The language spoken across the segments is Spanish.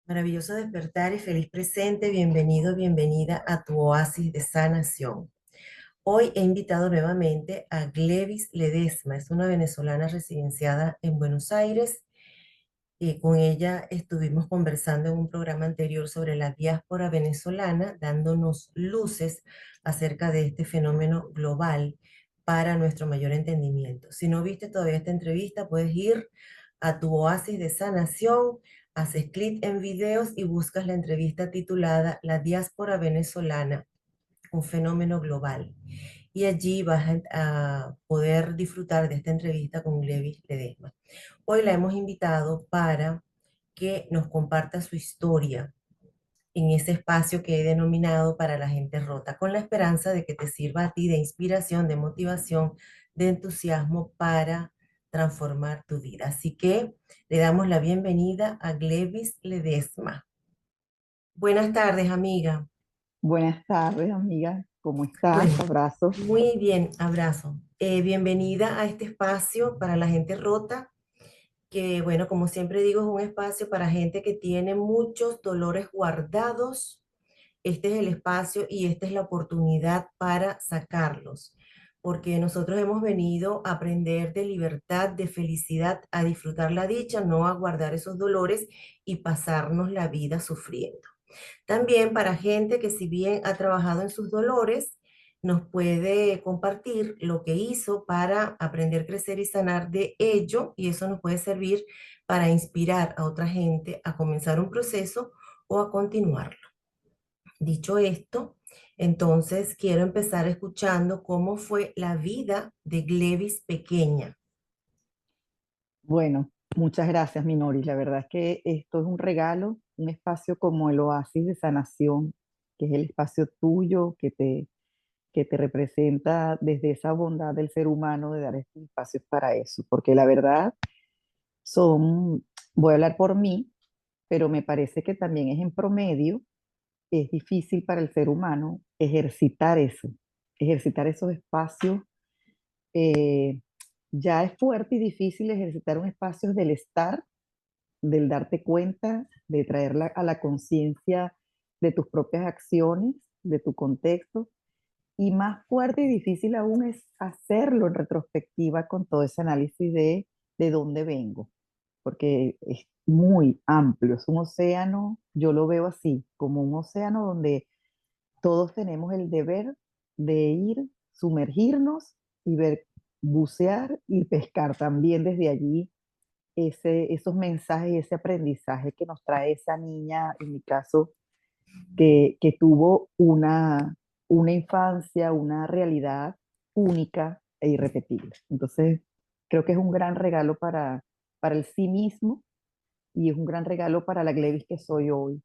Maravilloso despertar y feliz presente. Bienvenido, bienvenida a tu oasis de sanación. Hoy he invitado nuevamente a Glevis Ledesma. Es una venezolana residenciada en Buenos Aires. Y con ella estuvimos conversando en un programa anterior sobre la diáspora venezolana, dándonos luces acerca de este fenómeno global para nuestro mayor entendimiento. Si no viste todavía esta entrevista, puedes ir a tu oasis de sanación, haces clic en videos y buscas la entrevista titulada La diáspora venezolana, un fenómeno global. Y allí vas a poder disfrutar de esta entrevista con Glevis Ledesma. Hoy la hemos invitado para que nos comparta su historia en ese espacio que he denominado para la gente rota, con la esperanza de que te sirva a ti de inspiración, de motivación, de entusiasmo para transformar tu vida. Así que le damos la bienvenida a Glevis Ledesma. Buenas tardes, amiga. Buenas tardes, amiga. ¿Cómo estás? Bueno, Abrazos. muy bien, abrazo. Bienvenida a este espacio para la gente rota que, bueno, como siempre digo, es un espacio para gente que tiene muchos dolores guardados. Este es el espacio y esta es la oportunidad para sacarlos, porque nosotros hemos venido a aprender de libertad, de felicidad, a disfrutar la dicha, no a guardar esos dolores y pasarnos la vida sufriendo. También para gente que si bien ha trabajado en sus dolores, nos puede compartir lo que hizo para aprender, crecer y sanar de ello, y eso nos puede servir para inspirar a otra gente a comenzar un proceso o a continuarlo. Dicho esto, entonces quiero empezar escuchando cómo fue la vida de Glevis pequeña. Bueno, muchas gracias, Minori. La verdad es que esto es un regalo, un espacio como el oasis de sanación, que es el espacio tuyo que te representa desde esa bondad del ser humano de dar estos espacios para eso. Porque la verdad son, voy a hablar por mí, pero me parece que también es en promedio, es difícil para el ser humano ejercitar eso, ejercitar esos espacios. eh, ya es fuerte y difícil ejercitar un espacio del estar, del darte cuenta, de traerla a la conciencia de tus propias acciones, de tu contexto. Y más fuerte y difícil aún es hacerlo en retrospectiva con todo ese análisis de dónde vengo, porque es muy amplio, es un océano, yo lo veo así, como un océano donde todos tenemos el deber de ir, sumergirnos y ver, bucear y pescar también desde allí esos mensajes y ese aprendizaje que nos trae esa niña, en mi caso, que tuvo una infancia, una realidad única e irrepetible. Entonces, creo que es un gran regalo para el sí mismo y es un gran regalo para la Glevis que soy hoy.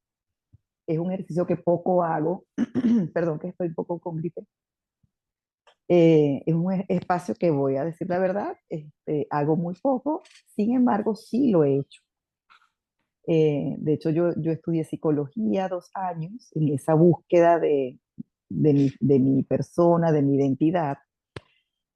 Es un ejercicio que poco hago, perdón que estoy un poco con gripe. Es un espacio que voy a decir la verdad, hago muy poco, sin embargo sí lo he hecho. De hecho yo estudié psicología 2 años en esa búsqueda de mi persona, de mi identidad.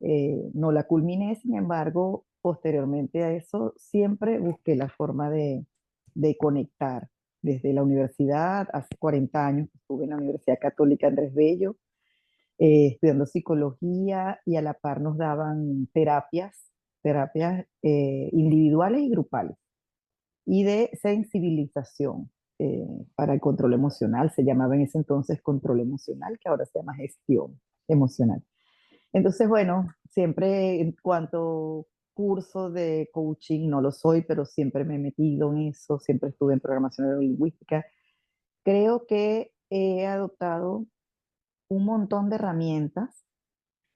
No la culminé, sin embargo, posteriormente a eso siempre busqué la forma de conectar. Desde la universidad, hace 40 años estuve en la Universidad Católica Andrés Bello, estudiando psicología y a la par nos daban terapias individuales y grupales y de sensibilización para el control emocional. Se llamaba en ese entonces control emocional, que ahora se llama gestión emocional. Entonces, bueno, siempre en cuanto curso de coaching, no lo soy, pero siempre me he metido en eso, siempre estuve en programación neurolingüística. Creo que he adoptado un montón de herramientas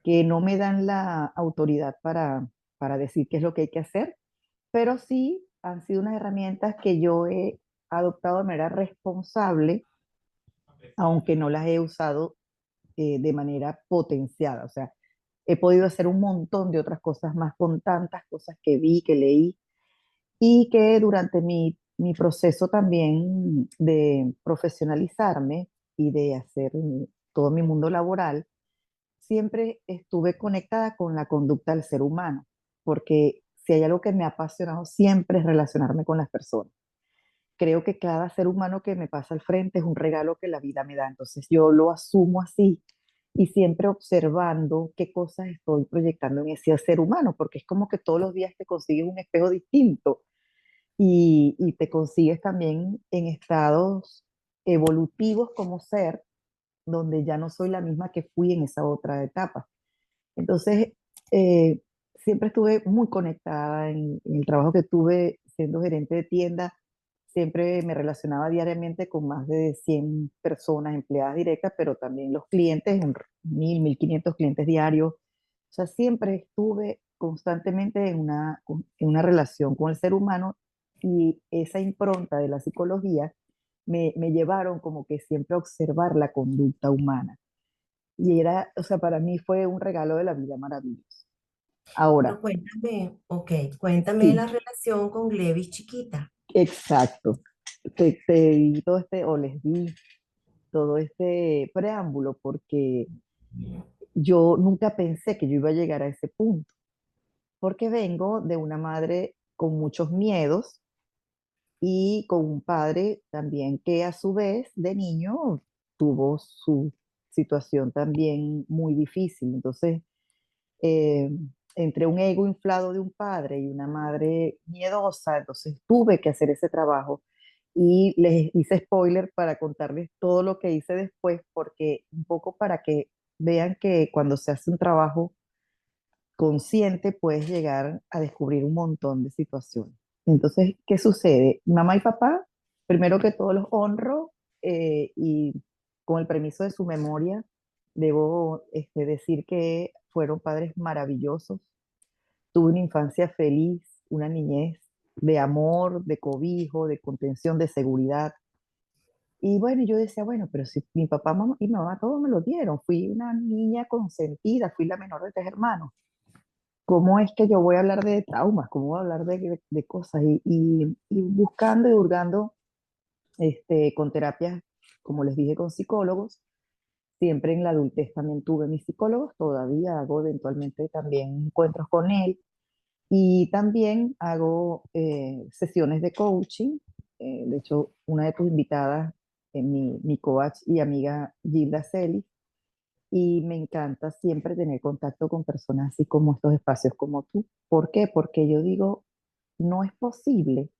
que no me dan la autoridad para decir qué es lo que hay que hacer, pero sí han sido unas herramientas que yo he adoptado de manera responsable, aunque no las he usado de manera potenciada. O sea, he podido hacer un montón de otras cosas más con tantas cosas que vi, que leí, y que durante mi proceso también de profesionalizarme y de hacer todo mi mundo laboral, siempre estuve conectada con la conducta del ser humano, porque si hay algo que me ha apasionado siempre es relacionarme con las personas. creo que cada ser humano que me pasa al frente es un regalo que la vida me da. Entonces yo lo asumo así y siempre observando qué cosas estoy proyectando en ese ser humano, porque es como que todos los días te consigues un espejo distinto y te consigues también en estados evolutivos como ser, donde ya no soy la misma que fui en esa otra etapa. Entonces, eh, siempre estuve muy conectada en el trabajo que tuve siendo gerente de tienda. Siempre me relacionaba diariamente con más de 100 personas empleadas directas, pero también los clientes, 1.000, 1.500 clientes diarios. O sea, siempre estuve constantemente en una relación con el ser humano y esa impronta de la psicología me llevaron como que siempre a observar la conducta humana. Y era, o sea, para mí fue un regalo de la vida maravilloso. Pero Ahora, cuéntame, ok, cuéntame la sí, relación con Glevis chiquita. exacto. Te di todo este, o les di todo este preámbulo porque yo nunca pensé que yo iba a llegar a ese punto, porque vengo de una madre con muchos miedos y con un padre también que a su vez de niño tuvo su situación también muy difícil. Entonces, eh, entre un ego inflado de un padre y una madre miedosa, entonces tuve que hacer ese trabajo y les hice spoiler para contarles todo lo que hice después, porque un poco para que vean que cuando se hace un trabajo consciente puedes llegar a descubrir un montón de situaciones. Entonces, ¿qué sucede? Mamá y papá, primero que todo los honro y con el permiso de su memoria, debo decir que fueron padres maravillosos. Tuve una infancia feliz, una niñez de amor, de cobijo, de contención, de seguridad. Y bueno, yo decía, bueno, pero si mi papá mamá, y mamá todos me lo dieron, fui una niña consentida, fui la menor de tres hermanos. ¿Cómo es que yo voy a hablar de traumas? ¿Cómo voy a hablar de cosas? Y buscando y hurgando con terapias, como les dije, con psicólogos, siempre en la adultez también tuve mis psicólogos, todavía hago eventualmente también encuentros con él y también hago sesiones de coaching. De hecho, una de tus invitadas, mi coach y amiga Gilda Celis, y me encanta siempre tener contacto con personas así como estos espacios como tú. ¿Por qué? Porque yo digo, no es posible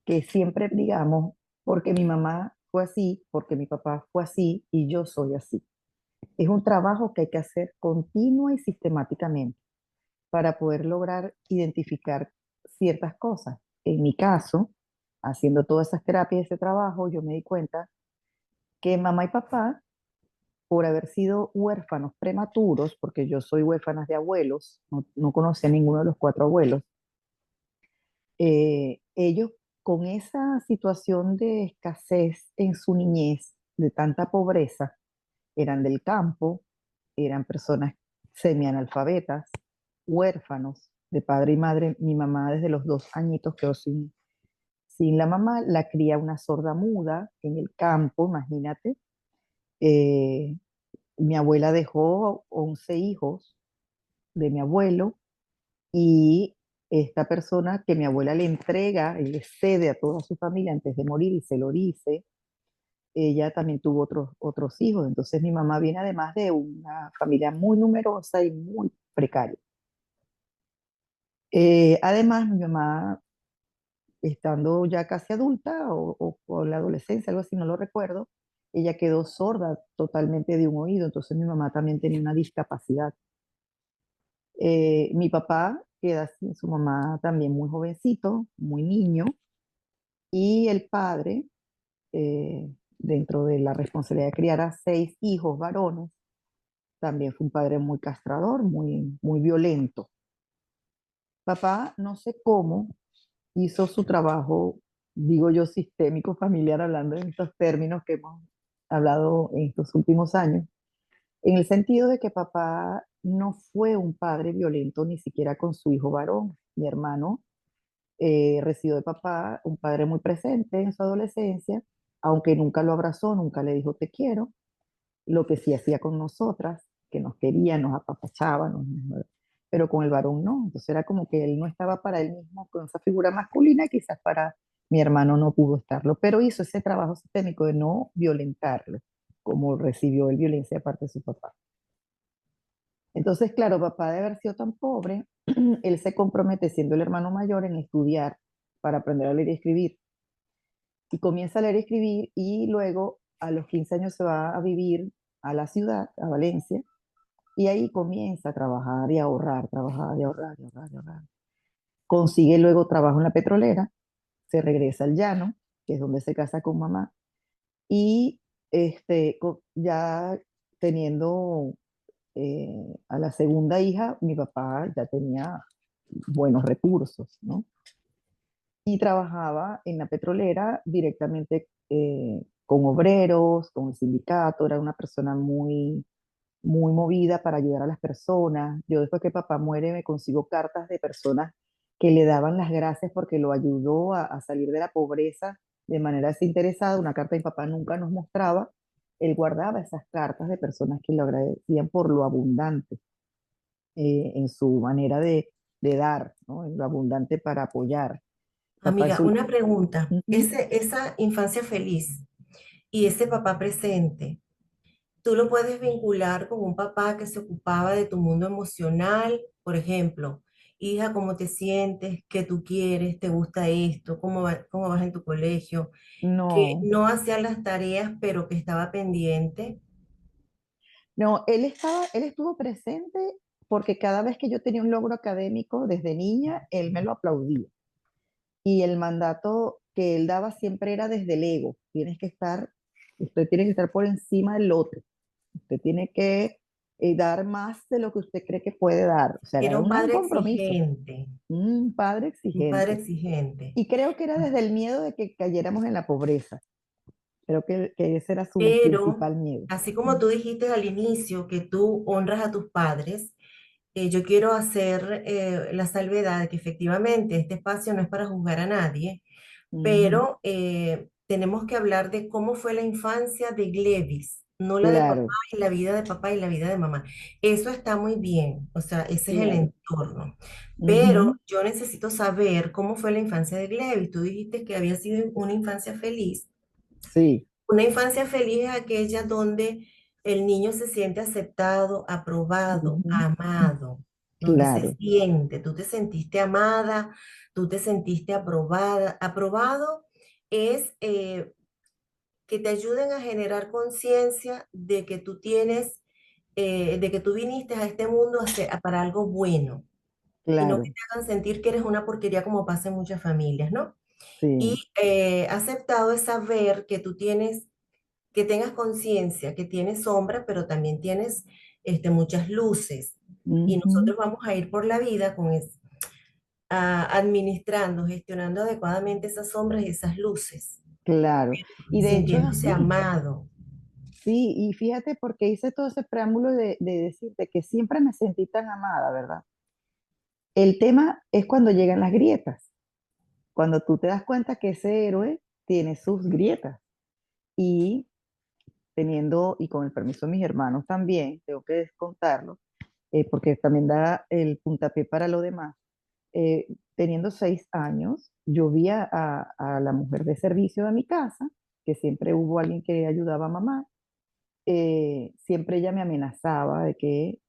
que siempre digamos, porque mi mamá fue así, porque mi papá fue así y yo soy así. Es un trabajo que hay que hacer continua y sistemáticamente para poder lograr identificar ciertas cosas. En mi caso, haciendo todas esas terapias, ese trabajo, yo me di cuenta que mamá y papá, por haber sido huérfanos prematuros, porque yo soy huérfana de abuelos, no conocí a ninguno de los cuatro abuelos, ellos con esa situación de escasez en su niñez, de tanta pobreza, eran del campo, eran personas semianalfabetas, huérfanos de padre y madre. Mi mamá desde los 2 añitos quedó sin la mamá, la cría una sorda muda en el campo, imagínate. Eh, Mi abuela dejó 11 hijos de mi abuelo y esta persona que mi abuela le entrega, y le cede a toda su familia antes de morir y se lo dice, ella también tuvo otros hijos. Entonces mi mamá viene además de una familia muy numerosa y muy precaria. Además, mi mamá, estando ya casi adulta o la adolescencia, algo así, no lo recuerdo, ella quedó sorda totalmente de un oído, entonces mi mamá también tenía una discapacidad. Mi papá queda sin su mamá también muy jovencito, muy niño, y el padre, dentro de la responsabilidad de criar a 6 hijos varones, también fue un padre muy castrador, muy violento. Papá, no sé cómo, hizo su trabajo, digo yo, sistémico familiar, hablando en estos términos que hemos hablado en estos últimos años, en el sentido de que papá no fue un padre violento ni siquiera con su hijo varón. Mi hermano recibió de papá un padre muy presente en su adolescencia, aunque nunca lo abrazó, nunca le dijo te quiero, lo que sí hacía con nosotras, que nos quería, nos apapachaba, pero con el varón no. Entonces era como que él no estaba para él mismo con esa figura masculina, quizás para Mi hermano no pudo estarlo, pero hizo ese trabajo sistémico de no violentarlo, como recibió él violencia de parte de su papá. Entonces, claro, papá de haber sido tan pobre, él se compromete siendo el hermano mayor en estudiar para aprender a leer y escribir. Y comienza a leer y escribir y luego a los 15 años se va a vivir a la ciudad, a Valencia, y ahí comienza a trabajar y a ahorrar, trabajar y ahorrar y ahorrar y ahorrar. Consigue luego trabajo en la petrolera, se regresa al llano, que es donde se casa con mamá, y ya teniendo a la segunda hija, mi papá ya tenía buenos recursos, ¿no? Y trabajaba en la petrolera directamente con obreros, con el sindicato, era una persona muy movida para ayudar a las personas. Yo después que papá muere me consigo cartas de personas que le daban las gracias porque lo ayudó a salir de la pobreza de manera desinteresada. Una carta de mi papá nunca nos mostraba. Él guardaba esas cartas de personas que lo agradecían por lo abundante en su manera de dar, ¿no? En lo abundante para apoyar. Papá Amiga, eso... una pregunta. Ujú. Esa infancia feliz y ese papá presente, tú lo puedes vincular con un papá que se ocupaba de tu mundo emocional, por ejemplo, hija, ¿cómo te sientes? ¿Qué tú quieres? ¿Te gusta esto? Cómo vas en tu colegio? Que No, no hacía las tareas, pero que estaba pendiente. no, él estuvo presente porque cada vez que yo tenía un logro académico desde niña, él me lo aplaudía. Y el mandato que él daba siempre era desde el ego. Usted tiene que estar por encima del otro. Usted tiene que dar más de lo que usted cree que puede dar. O sea, Era era un un gran padre compromiso, exigente, un padre un padre exigente. exigente. Y creo que era desde el miedo de que cayéramos en la pobreza. Creo que ese era su Pero, principal miedo. así como tú dijiste al inicio que tú honras a tus padres, yo quiero hacer la salvedad de que efectivamente este espacio no es para juzgar a nadie, Ujú. pero tenemos que hablar de cómo fue la infancia de Glevis, no la de papá Claro, y la vida de papá y la vida de mamá. Eso está muy bien, o sea, ese es el claro. entorno. Pero Ujú. yo necesito saber cómo fue la infancia de Glevis. Tú dijiste que había sido una infancia feliz. Sí. Una infancia feliz es aquella donde el niño se siente aceptado, aprobado, Ujú. amado, donde se Claro, siente, tú te sentiste amada, tú te sentiste aprobada. Aprobado es que te ayuden a generar conciencia de que tú tienes, de que tú viniste a este mundo para algo bueno y no que claro. te hagan sentir que eres una porquería como pasa en muchas familias, ¿no? Sí. Y aceptado es saber que tú tienes que tengas conciencia que tienes sombra, pero también tienes muchas luces. Y Ujú. nosotros vamos a ir por la vida administrando, gestionando adecuadamente esas sombras y esas luces, Claro. Y de hecho es sintiéndose así. amado. Sí, y fíjate porque hice todo ese preámbulo de decirte que siempre me sentí tan amada, ¿verdad? El tema es cuando llegan las grietas, cuando tú te das cuenta que ese héroe tiene sus grietas y y con el permiso de mis hermanos también, tengo que descontarlo, porque también da el puntapié para lo demás. Teniendo 6 años, yo vi a la mujer de servicio de mi casa, que siempre hubo alguien que ayudaba a mamá, siempre ella me amenazaba de que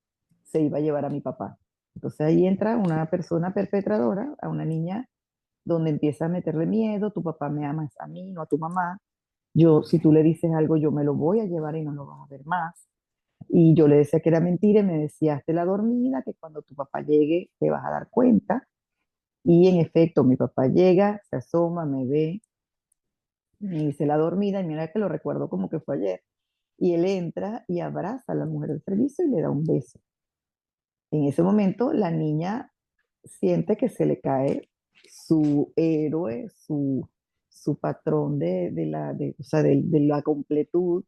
se iba a llevar a mi papá. Entonces ahí entra una persona perpetradora, a una niña, donde empieza a meterle miedo, tu papá me ama a mí, no a tu mamá. Yo, si tú le dices algo, yo me lo voy a llevar y no lo vas a ver más. Y yo le decía que era mentira y me decía, hazte la dormida, que cuando tu papá llegue te vas a dar cuenta. Y en efecto, mi papá llega, se asoma, me ve, me dice la dormida y mira que lo recuerdo como que fue ayer. Y él entra y abraza a la mujer del servicio y le da un beso. En ese momento, la niña siente que se le cae su héroe, su patrón o sea, de la completud.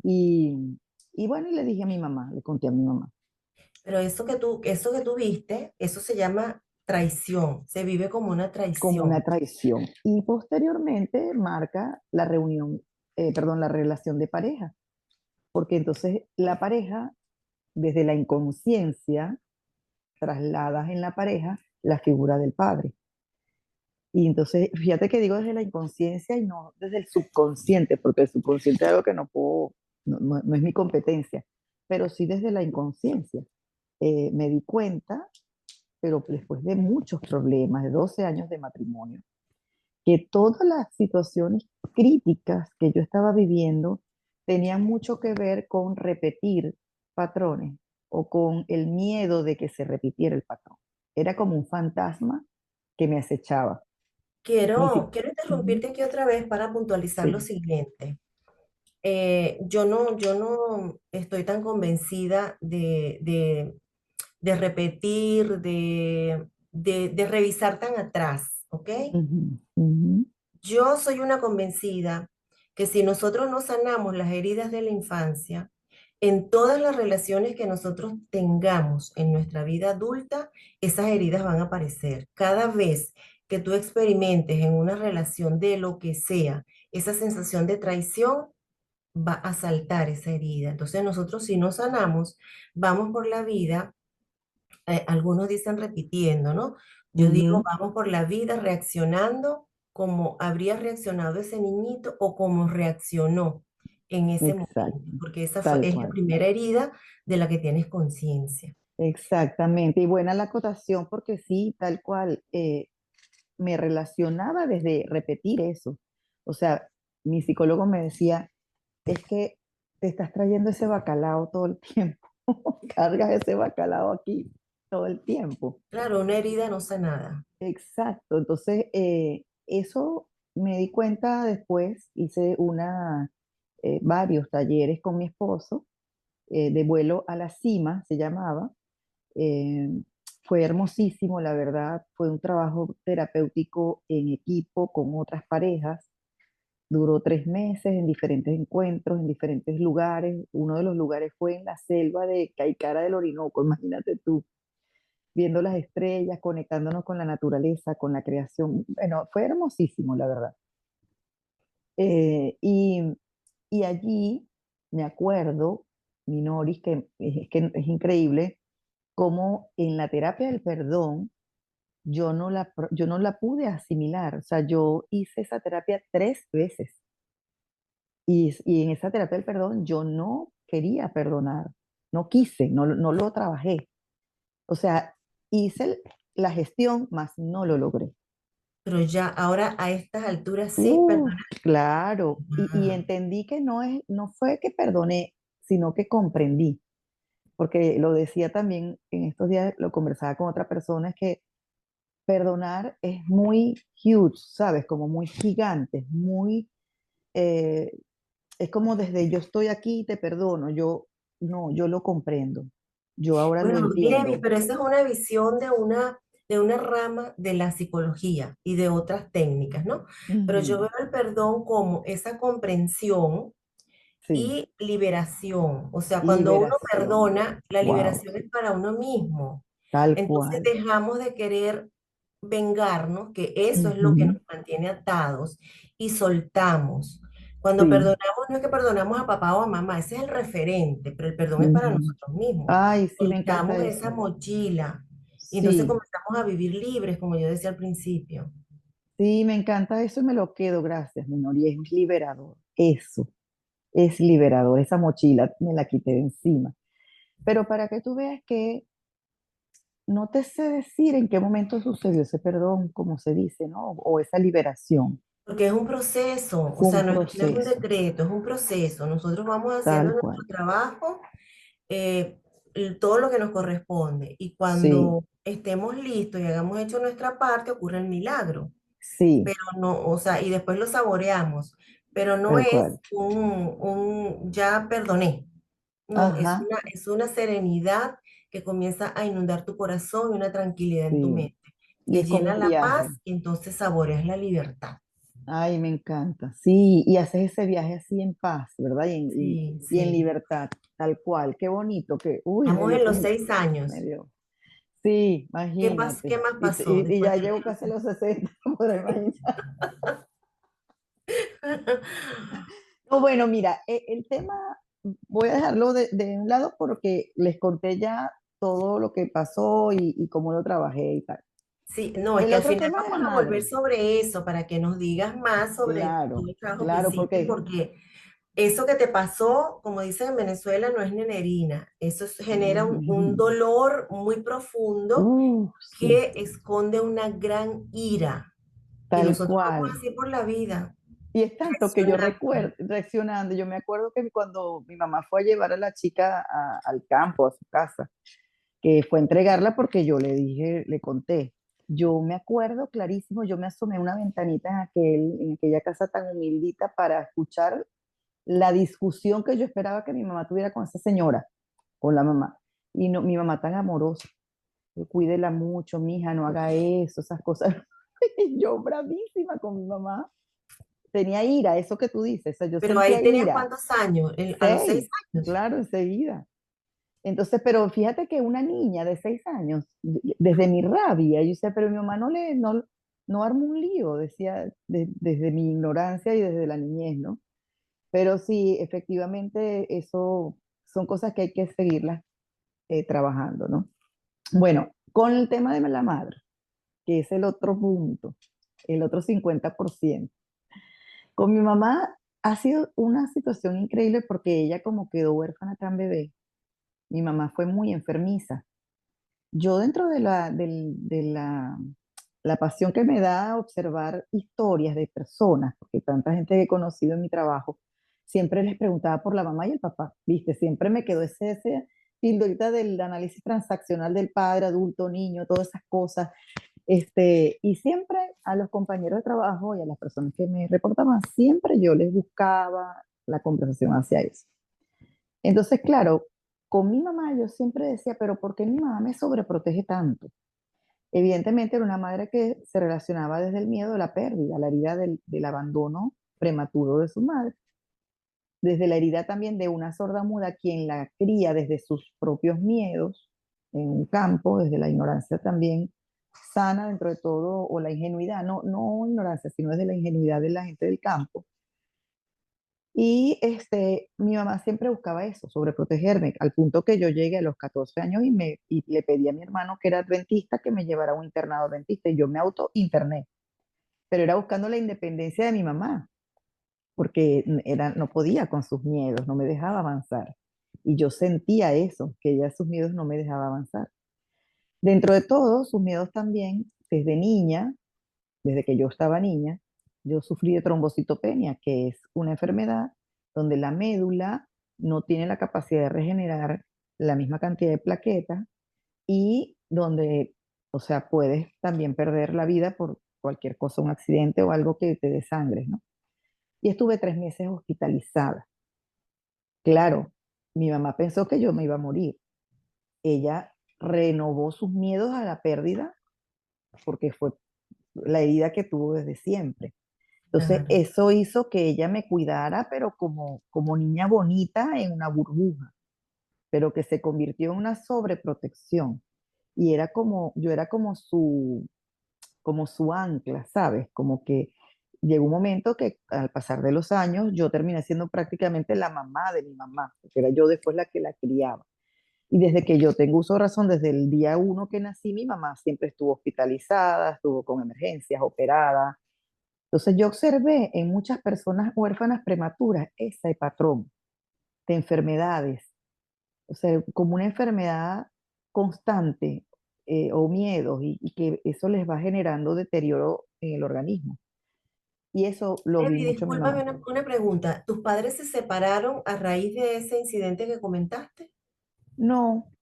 Y bueno, y le dije a mi mamá, le conté a mi mamá, Pero eso que tú viste, eso se llama traición, se vive como una como una traición. traición. Y posteriormente marca la perdón, la relación de pareja, porque entonces la pareja, desde la inconsciencia, trasladas en la pareja la figura del padre. Y entonces, fíjate que digo desde la inconsciencia y no desde el subconsciente, porque el subconsciente es algo que no puedo, no es mi competencia, pero sí desde la inconsciencia. Me di cuenta, pero después de muchos problemas, de 12 años de matrimonio, que todas las situaciones críticas que yo estaba viviendo tenían mucho que ver con repetir patrones o con el miedo de que se repitiera el patrón. Era como un fantasma que me acechaba. Ni si- Quiero Ujú. interrumpirte aquí otra vez para puntualizar lo Sí. siguiente. Yo no estoy tan convencida de repetir, de revisar tan atrás, ¿ok? Ujú, ujú, Yo soy una convencida que si nosotros no sanamos las heridas de la infancia, en todas las relaciones que nosotros tengamos en nuestra vida adulta, esas heridas van a aparecer. Cada vez que tú experimentes en una relación de lo que sea, esa sensación de traición, va a saltar esa herida. Entonces nosotros si no sanamos, vamos por la vida, algunos dicen repitiendo, ¿no? Yo digo, ujú. vamos por la vida reaccionando como habría reaccionado ese niñito o como reaccionó en ese Exacto, momento, porque esa fue, tal es la cual. primera herida de la que tienes conciencia. Exactamente. Y buena la acotación porque sí, tal cual. Me relacionaba desde repetir eso. O sea, mi psicólogo me decía, es que te estás trayendo ese bacalao todo el tiempo, cargas ese bacalao aquí todo el tiempo. Claro, una herida no sanada. Exacto, entonces eso me di cuenta después, hice varios talleres con mi esposo, de vuelo a la cima se llamaba. eh, Fue hermosísimo, la verdad, fue un trabajo terapéutico en equipo con otras parejas. Duró 3 meses en diferentes encuentros, en diferentes lugares. Uno de los lugares fue en la selva de Caicara del Orinoco, imagínate tú, viendo las estrellas, conectándonos con la naturaleza, con la creación. Bueno, fue hermosísimo, la verdad. Eh, y, y allí me acuerdo, Minoris, que es increíble, cómo en la terapia del perdón yo no la pude asimilar. O sea, yo hice esa terapia 3 veces. Y en esa terapia del perdón yo no quería perdonar, no quise, no lo trabajé. O sea, hice la gestión, mas no lo logré. Pero ya ahora a estas alturas sí, perdona. Claro. Y Ah, entendí que no fue que perdoné, sino que comprendí. Porque lo decía también en estos días, lo conversaba con otra persona, es que perdonar es muy huge, ¿sabes? Como muy gigante, es muy, eh, es como desde yo estoy aquí y te perdono, yo no, yo lo comprendo, yo ahora lo bueno, Glevis, entiendo. pero esa es una visión de una rama de la psicología y de otras técnicas, ¿no? Pero yo Ujú. veo el perdón como esa comprensión Sí, y liberación. O sea, cuando uno liberación, perdona, la wow, liberación es para uno mismo. tal Entonces cual. dejamos de querer vengarnos, que eso es lo que nos Ujú. mantiene atados, y soltamos. Cuando Sí, perdonamos, no es que perdonamos a papá o a mamá, ese es el referente, pero el perdón es para ujú. nosotros mismos. Ay, sí, me encanta Soltamos esa eso. mochila y entonces Sí, comenzamos a vivir libres, como yo decía al principio. sí, me encanta eso y me lo quedo, gracias, Minori, es liberador, eso, es liberador, esa mochila me la quité de encima. Pero para que tú veas que no te sé decir en qué momento sucedió ese perdón, como se dice, ¿no? O esa liberación. Porque es un proceso, o Fue sea, un no es un proceso, decreto, es un proceso. Nosotros vamos haciendo tal nuestro cual. trabajo, eh, todo lo que nos corresponde. Y Sí, cuando estemos listos y hayamos hecho nuestra parte, ocurre el milagro. sí, Pero no, o sea, y después lo saboreamos, pero no tal es cual. un ya perdoné. No, Ajá, es una serenidad que comienza a inundar tu corazón y una tranquilidad en tu sí. mente. Y Te es como llena un la viaje. paz y entonces saboreas la libertad. Ay, me encanta. Sí, y haces ese viaje así en paz, ¿verdad? Sí, Y en sí. libertad, tal cual. Qué bonito que, uy, me Estamos dio en los como, 6 años. me dio. Sí, Qué imagínate. más pasó Y después ya de llevo los casi a los 60, podrás imaginar. 6? No, bueno, mira, el tema voy a dejarlo de un lado porque les conté ya todo lo que pasó y cómo lo trabajé y tal. Sí, no, es El que al otro final tema de la vamos a volver madre, sobre eso para que nos digas más sobre todo claro, el trabajo que claro, hiciste, porque, porque eso que te pasó, como dicen en Venezuela, no es nenerina. Genera un dolor muy profundo sí, que esconde una gran ira. Y tal nosotros vamos cual. así por la vida, Y es tanto que yo reaccionando. recuerdo, reaccionando, yo me acuerdo que cuando mi mamá fue a llevar a la chica al campo, a su casa, que fue a entregarla porque yo le dije, le conté. Yo me acuerdo clarísimo, yo me asomé a una ventanita en aquella casa tan humildita para escuchar la discusión que yo esperaba que mi mamá tuviera con esa señora, con la mamá. Y no, mi mamá tan amorosa, cuídela mucho, mija, no haga eso, esas cosas. Y yo bravísima con mi mamá. Tenía ira, eso que tú dices, o sea, yo Pero ahí sentía tenías ira. cuántos años, a los 6 6, años. claro, enseguida. Entonces, pero fíjate que una niña de 6 años, desde mi rabia, yo decía, pero mi mamá no armó un lío, decía, desde mi ignorancia y desde la niñez, ¿no? Pero sí, efectivamente, eso son cosas que hay que seguirlas trabajando, ¿no? Bueno, con el tema de la madre, que es el otro punto, el otro 50%. Con mi mamá ha sido una situación increíble porque ella como quedó huérfana tan bebé, mi mamá fue muy enfermiza. Yo dentro la pasión que me da observar historias de personas, porque tanta gente que he conocido en mi trabajo, siempre les preguntaba por la mamá y el papá, ¿viste? Siempre me quedó ese pildorita del análisis transaccional del padre, adulto, niño, todas esas cosas. Y siempre a los compañeros de trabajo y a las personas que me reportaban, siempre yo les buscaba la conversación hacia eso. Entonces, claro, con mi mamá yo siempre decía, pero ¿por qué mi mamá me sobreprotege tanto? Evidentemente era una madre que se relacionaba desde el miedo de la pérdida, la herida del abandono prematuro de su madre, desde la herida también de una sorda muda quien la cría desde sus propios miedos en un campo, desde la ignorancia también sana dentro de todo, o la ingenuidad, no ignorancia, sino desde la ingenuidad de la gente del campo. Y mi mamá siempre buscaba eso, sobreprotegerme, al punto que yo llegué a los 14 años y le pedí a mi hermano, que era adventista, que me llevara a un internado adventista, y yo me auto-interné, pero era buscando la independencia de mi mamá, porque no podía con sus miedos, no me dejaba avanzar. Y yo sentía eso, que ella sus miedos no me dejaba avanzar. Dentro de todo, sus miedos también, desde niña, desde que yo estaba niña, yo sufrí de trombocitopenia, que es una enfermedad donde la médula no tiene la capacidad de regenerar la misma cantidad de plaquetas y donde, o sea, puedes también perder la vida por cualquier cosa, un accidente o algo que te desangre, ¿no? Y estuve 3 meses hospitalizada. Claro, mi mamá pensó que yo me iba a morir. Ella renovó sus miedos a la pérdida porque fue la herida que tuvo desde siempre. Entonces, Claro. eso hizo que ella me cuidara, pero como niña bonita en una burbuja, pero que se convirtió en una sobreprotección. Y era como, yo era como su ancla, ¿sabes? Como que llegó un momento que al pasar de los años yo terminé siendo prácticamente la mamá de mi mamá, porque era yo después la que la criaba. Y desde que yo tengo uso de razón, desde el día uno que nací, mi mamá siempre estuvo hospitalizada, estuvo con emergencias, operada. Entonces yo observé en muchas personas huérfanas prematuras ese patrón de enfermedades, o sea, como una enfermedad constante o miedos y que eso les va generando deterioro en el organismo. Y eso lo vi Evi, mucho en mi discúlpame mamá. una pregunta. ¿Tus padres se separaron a raíz de ese incidente que comentaste? No,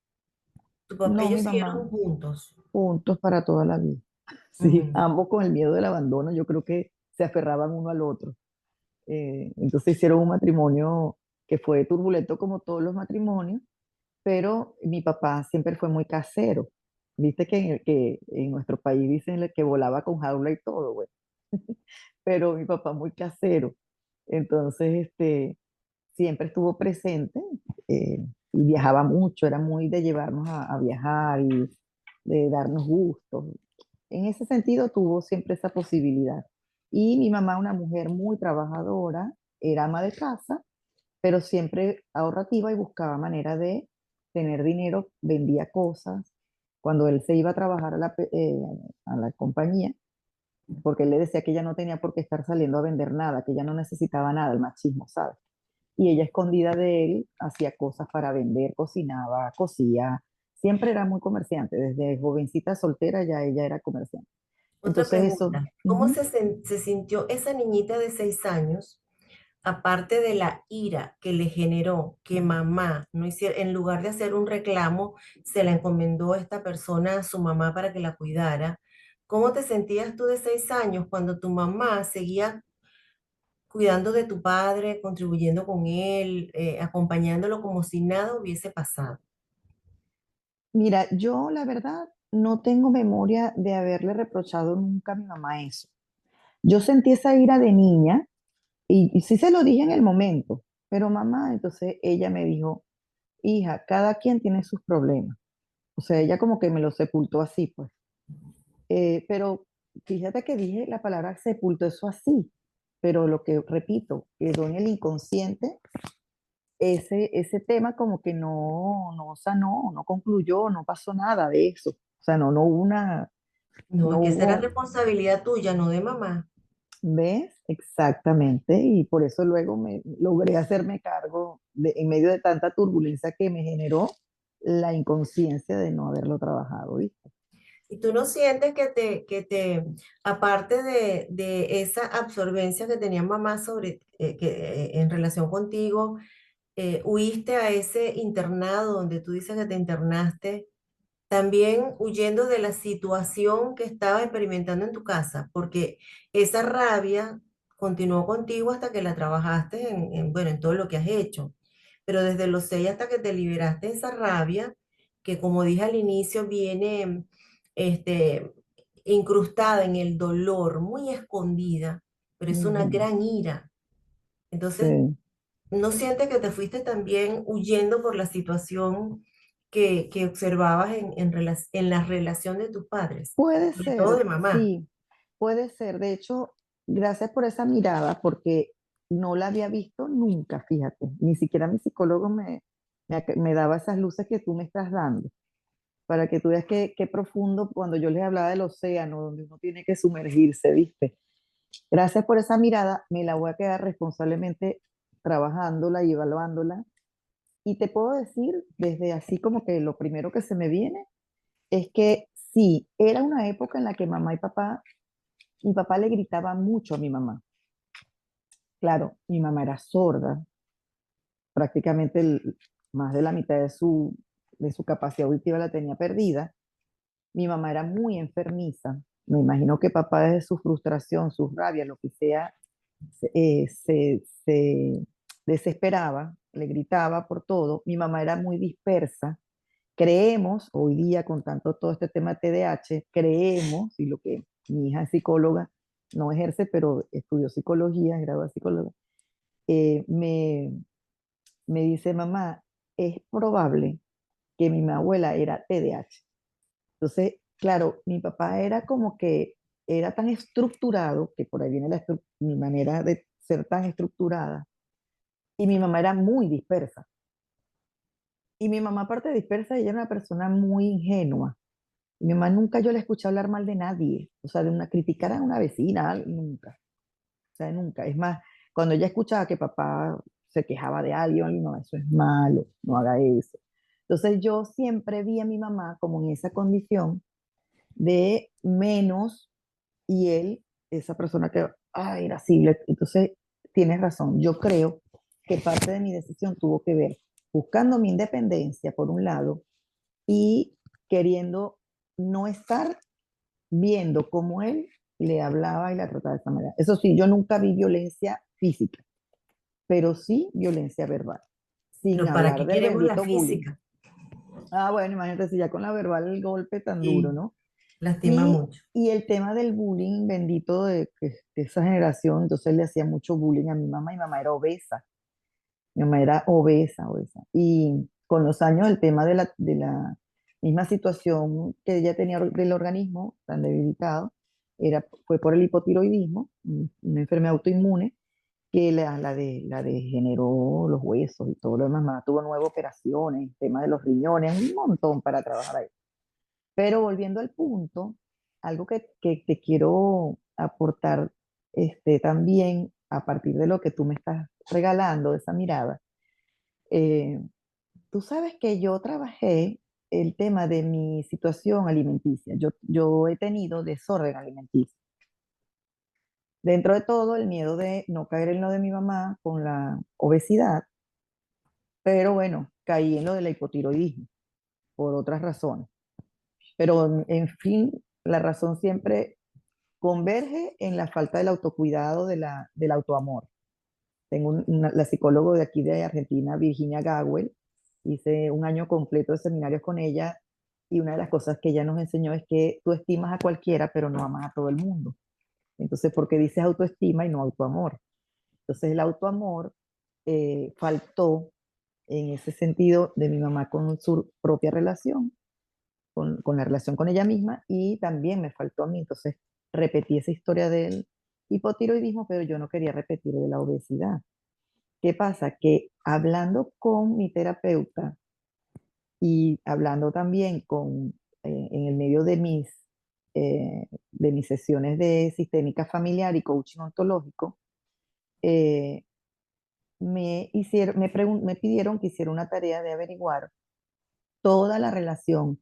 no, Ellos mi mamá, siguieron juntos. juntos para toda la vida. Sí, Mm. ambos con el miedo del abandono, yo creo que se aferraban uno al otro. Entonces hicieron un matrimonio que fue turbulento como todos los matrimonios, pero mi papá siempre fue muy casero. Viste que en nuestro país dicen que volaba con jaula y todo, güey. Pero mi papá muy casero. Entonces, siempre estuvo presente y viajaba mucho, era muy de llevarnos a viajar y de darnos gustos. En ese sentido tuvo siempre esa posibilidad. Y mi mamá, una mujer muy trabajadora, era ama de casa, pero siempre ahorrativa y buscaba manera de tener dinero, vendía cosas, cuando él se iba a trabajar a la compañía, porque él le decía que ella no tenía por qué estar saliendo a vender nada, que ella no necesitaba nada, el machismo, ¿sabes? Y ella escondida de él hacía cosas para vender, cocinaba, cosía, siempre era muy comerciante, desde jovencita soltera ya ella era comerciante. Otra Entonces eso, pregunta, ¿cómo ujú. se sintió esa niñita de 6 años, aparte de la ira que le generó que mamá no hiciera, en lugar de hacer un reclamo, se la encomendó a esta persona a su mamá para que la cuidara? ¿Cómo te sentías tú de 6 años cuando tu mamá seguía cuidando de tu padre, contribuyendo con él, acompañándolo como si nada hubiese pasado? Mira, yo la verdad no tengo memoria de haberle reprochado nunca a mi mamá eso. Yo sentí esa ira de niña y sí se lo dije en el momento, pero mamá, entonces ella me dijo, hija, cada quien tiene sus problemas. O sea, ella como que me lo sepultó así, pues. Pero fíjate que dije la palabra sepultó eso así, pero lo que repito, quedó en el inconsciente ese tema como que no sanó, no concluyó, no pasó nada de eso. O sea, no hubo No, no es que esa era hubo, responsabilidad tuya, no de mamá. ¿ves? Exactamente. Y por eso luego me logré hacerme cargo en medio de tanta turbulencia que me generó la inconsciencia de no haberlo trabajado, ¿viste? Y tú no sientes aparte de esa absorbencia que tenía mamá en relación contigo, huiste a ese internado donde tú dices que te internaste, también huyendo de la situación que estabas experimentando en tu casa, porque esa rabia continuó contigo hasta que la trabajaste bueno, en todo lo que has hecho. Pero desde los 6 hasta que te liberaste de esa rabia, que como dije al inicio, viene este, incrustada en el dolor, muy escondida, pero es una Ujú. gran ira. Entonces, Sí. ¿no sientes que te fuiste también huyendo por la situación que observabas en la relación de tus padres, Puede sobre todo ser, de mamá? sí, puede ser. De hecho, gracias por esa mirada, porque no la había visto nunca, fíjate. Ni siquiera mi psicólogo me daba esas luces que tú me estás dando, para que tú veas qué profundo cuando yo les hablaba del océano, donde uno tiene que sumergirse, ¿viste? Gracias por esa mirada, me la voy a quedar responsablemente trabajándola y evaluándola. Y te puedo decir, desde así como que lo primero que se me viene, es que sí, era una época en la que mi papá le gritaba mucho a mi mamá. Claro, mi mamá era sorda, prácticamente más de la mitad de su capacidad auditiva la tenía perdida. Mi mamá era muy enfermiza. Me imagino que papá desde su frustración, sus rabias, lo que sea, se desesperaba, le gritaba por todo. Mi mamá era muy dispersa. Creemos, hoy día con tanto todo este tema de TDAH, creemos, y lo que mi hija es psicóloga, no ejerce, pero estudió psicología, es graduada de psicóloga, eh, me, me dice, mamá, es probable que mi abuela era TDAH. Entonces, claro, mi papá era como que era tan estructurado, que por ahí viene mi manera de ser tan estructurada, y mi mamá era muy dispersa. Y mi mamá, aparte de dispersa, ella era una persona muy ingenua. Mi mamá nunca yo la escuché hablar mal de nadie, o sea, de una criticar a una vecina, nunca, o sea, nunca. Es más, cuando ella escuchaba que papá se quejaba de alguien, no, eso es malo, no haga eso. Entonces yo siempre vi a mi mamá como en esa condición de menos y él, esa persona que, irascible. Entonces, tienes razón, yo creo que parte de mi decisión tuvo que ver buscando mi independencia, por un lado, y queriendo no estar viendo cómo él le hablaba y la trataba de esa manera. Eso sí, yo nunca vi violencia física, pero sí violencia verbal, sin Pero ¿para hablar qué del queremos la bendito bullying. física? Ah, bueno, imagínate si ya con la verbal el golpe tan duro, Sí, ¿no? lastima Y, mucho. y el tema del bullying bendito de esa generación, entonces le hacía mucho bullying a mi mamá era obesa, mi mamá era obesa, obesa. Y con los años el tema de la misma situación que ella tenía del organismo tan debilitado, fue por el hipotiroidismo, una enfermedad autoinmune, que la degeneró los huesos y todo lo demás. Mamá tuvo 9 operaciones, tema de los riñones, un montón para trabajar ahí. Pero volviendo al punto, algo que te quiero aportar también a partir de lo que tú me estás regalando, de esa mirada, eh, tú sabes que yo trabajé el tema de mi situación alimenticia. Yo he tenido desorden alimenticio. Dentro de todo, el miedo de no caer en lo de mi mamá con la obesidad, pero bueno, caí en lo de la hipotiroidismo por otras razones. Pero en fin, la razón siempre converge en la falta del autocuidado, del autoamor. Tengo la psicóloga de aquí de Argentina, Virginia Gawel, hice un año completo de seminarios con ella y una de las cosas que ella nos enseñó es que tú estimas a cualquiera, pero no amas a todo el mundo. Entonces, ¿por qué dices autoestima y no autoamor? Entonces, el autoamor faltó en ese sentido de mi mamá con su propia relación, con la relación con ella misma, y también me faltó a mí. Entonces, repetí esa historia del hipotiroidismo, pero yo no quería repetir de la obesidad. ¿Qué pasa? Que hablando con mi terapeuta y hablando también en el medio de mis sesiones de sistémica familiar y coaching ontológico, eh, me pidieron que hiciera una tarea de averiguar toda la relación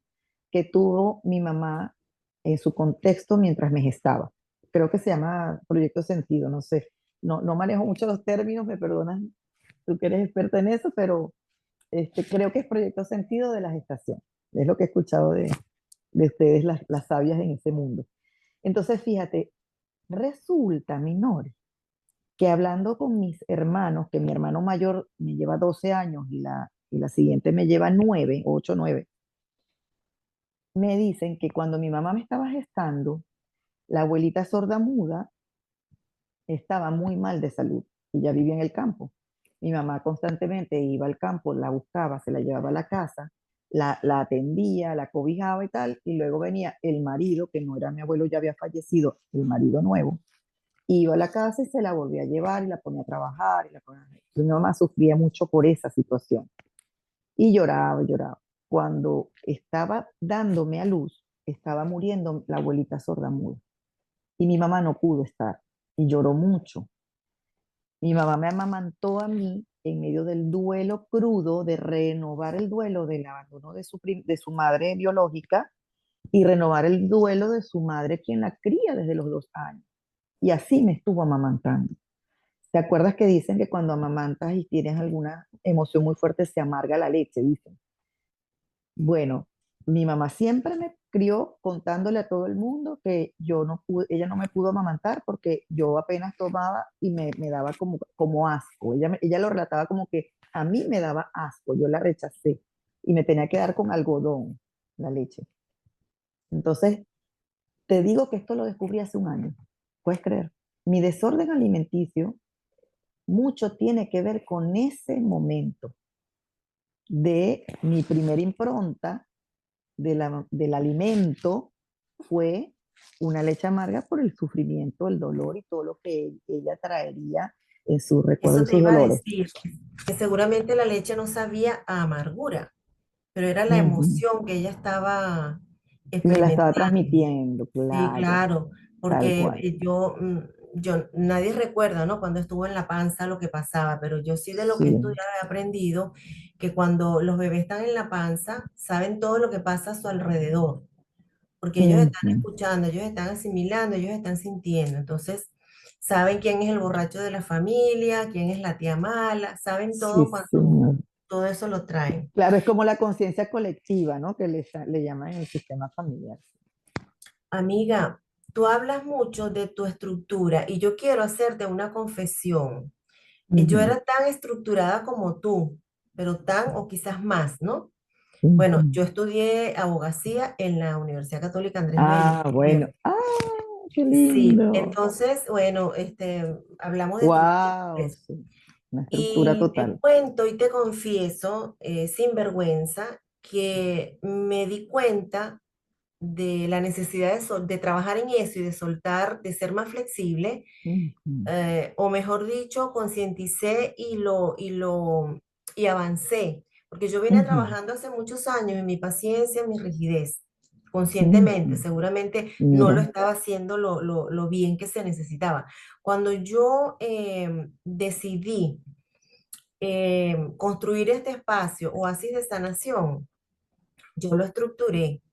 que tuvo mi mamá en su contexto mientras me gestaba. Creo que se llama Proyecto Sentido, no sé. No manejo mucho los términos, me perdonas, tú que eres experta en eso, pero creo que es Proyecto Sentido de la gestación. Es lo que he escuchado de ustedes, las sabias en ese mundo. Entonces, fíjate, resulta, Minori, que hablando con mis hermanos, que mi hermano mayor me lleva 12 años y la siguiente me lleva 9, 8, 9, me dicen que cuando mi mamá me estaba gestando, la abuelita sorda-muda estaba muy mal de salud. Ella vivía en el campo. Mi mamá constantemente iba al campo, la buscaba, se la llevaba a la casa, la atendía, la cobijaba y tal, y luego venía el marido, que no era mi abuelo, ya había fallecido, el marido nuevo, iba a la casa y se la volvía a llevar y la ponía a trabajar. Mi mamá sufría mucho por esa situación y lloraba, lloraba. Cuando estaba dándome a luz, estaba muriendo la abuelita sorda-muda y mi mamá no pudo estar y lloró mucho. Mi mamá me amamantó a mí en medio del duelo crudo de renovar el duelo del abandono de su madre biológica y renovar el duelo de su madre quien la cría desde los 2 años. Y así me estuvo amamantando. ¿Te acuerdas que dicen que cuando amamantas y tienes alguna emoción muy fuerte se amarga la leche? Dicen. Bueno, mi mamá siempre me crió contándole a todo el mundo que yo no pude, ella no me pudo amamantar porque yo apenas tomaba y me daba como asco. Ella lo relataba como que a mí me daba asco, yo la rechacé y me tenía que dar con algodón la leche. Entonces, te digo que esto lo descubrí hace un año. ¿Puedes creer? Mi desorden alimenticio mucho tiene que ver con ese momento de mi primera impronta del alimento fue una leche amarga por el sufrimiento, el dolor y todo lo que ella traería en sus recuerdos Eso y te sus iba a dolores. decir, que seguramente la leche no sabía a amargura, pero era la Ujú. emoción que ella estaba Me la estaba experimentando. transmitiendo, Sí, claro, claro, tal porque cual. nadie recuerda, ¿no? Cuando estuvo en la panza lo que pasaba, pero yo sí de lo que he Sí. estudiado he aprendido que cuando los bebés están en la panza, saben todo lo que pasa a su alrededor, porque ellos están Ujú. escuchando, ellos están asimilando, ellos están sintiendo. Entonces, saben quién es el borracho de la familia, quién es la tía mala, saben Sí, todo cuando señor. todo eso lo traen. Claro, es como la conciencia colectiva, ¿no? Que le llaman en el sistema familiar. Amiga, tú hablas mucho de tu estructura y yo quiero hacerte una confesión. Yo Ujú, era tan estructurada como tú, pero tan o quizás más, ¿no? Bueno, ujú. yo estudié abogacía en la Universidad Católica Andrés Bello. Ah, bueno. Ah, qué Sí, lindo. entonces, bueno, hablamos de estructura, Wow, pues. sí. Una estructura Y te total. cuento y te confieso, sin vergüenza, que me di cuenta de la necesidad de trabajar en eso y de soltar, de ser más flexible, Ujú, o mejor dicho, concienticé y avancé, porque yo vine ujú. trabajando hace muchos años en mi paciencia, en mi rigidez. Sí, conscientemente, seguramente no lo mira. estaba haciendo lo bien que se necesitaba. Cuando yo decidí construir este espacio, Oasis de Sanación, yo lo estructuré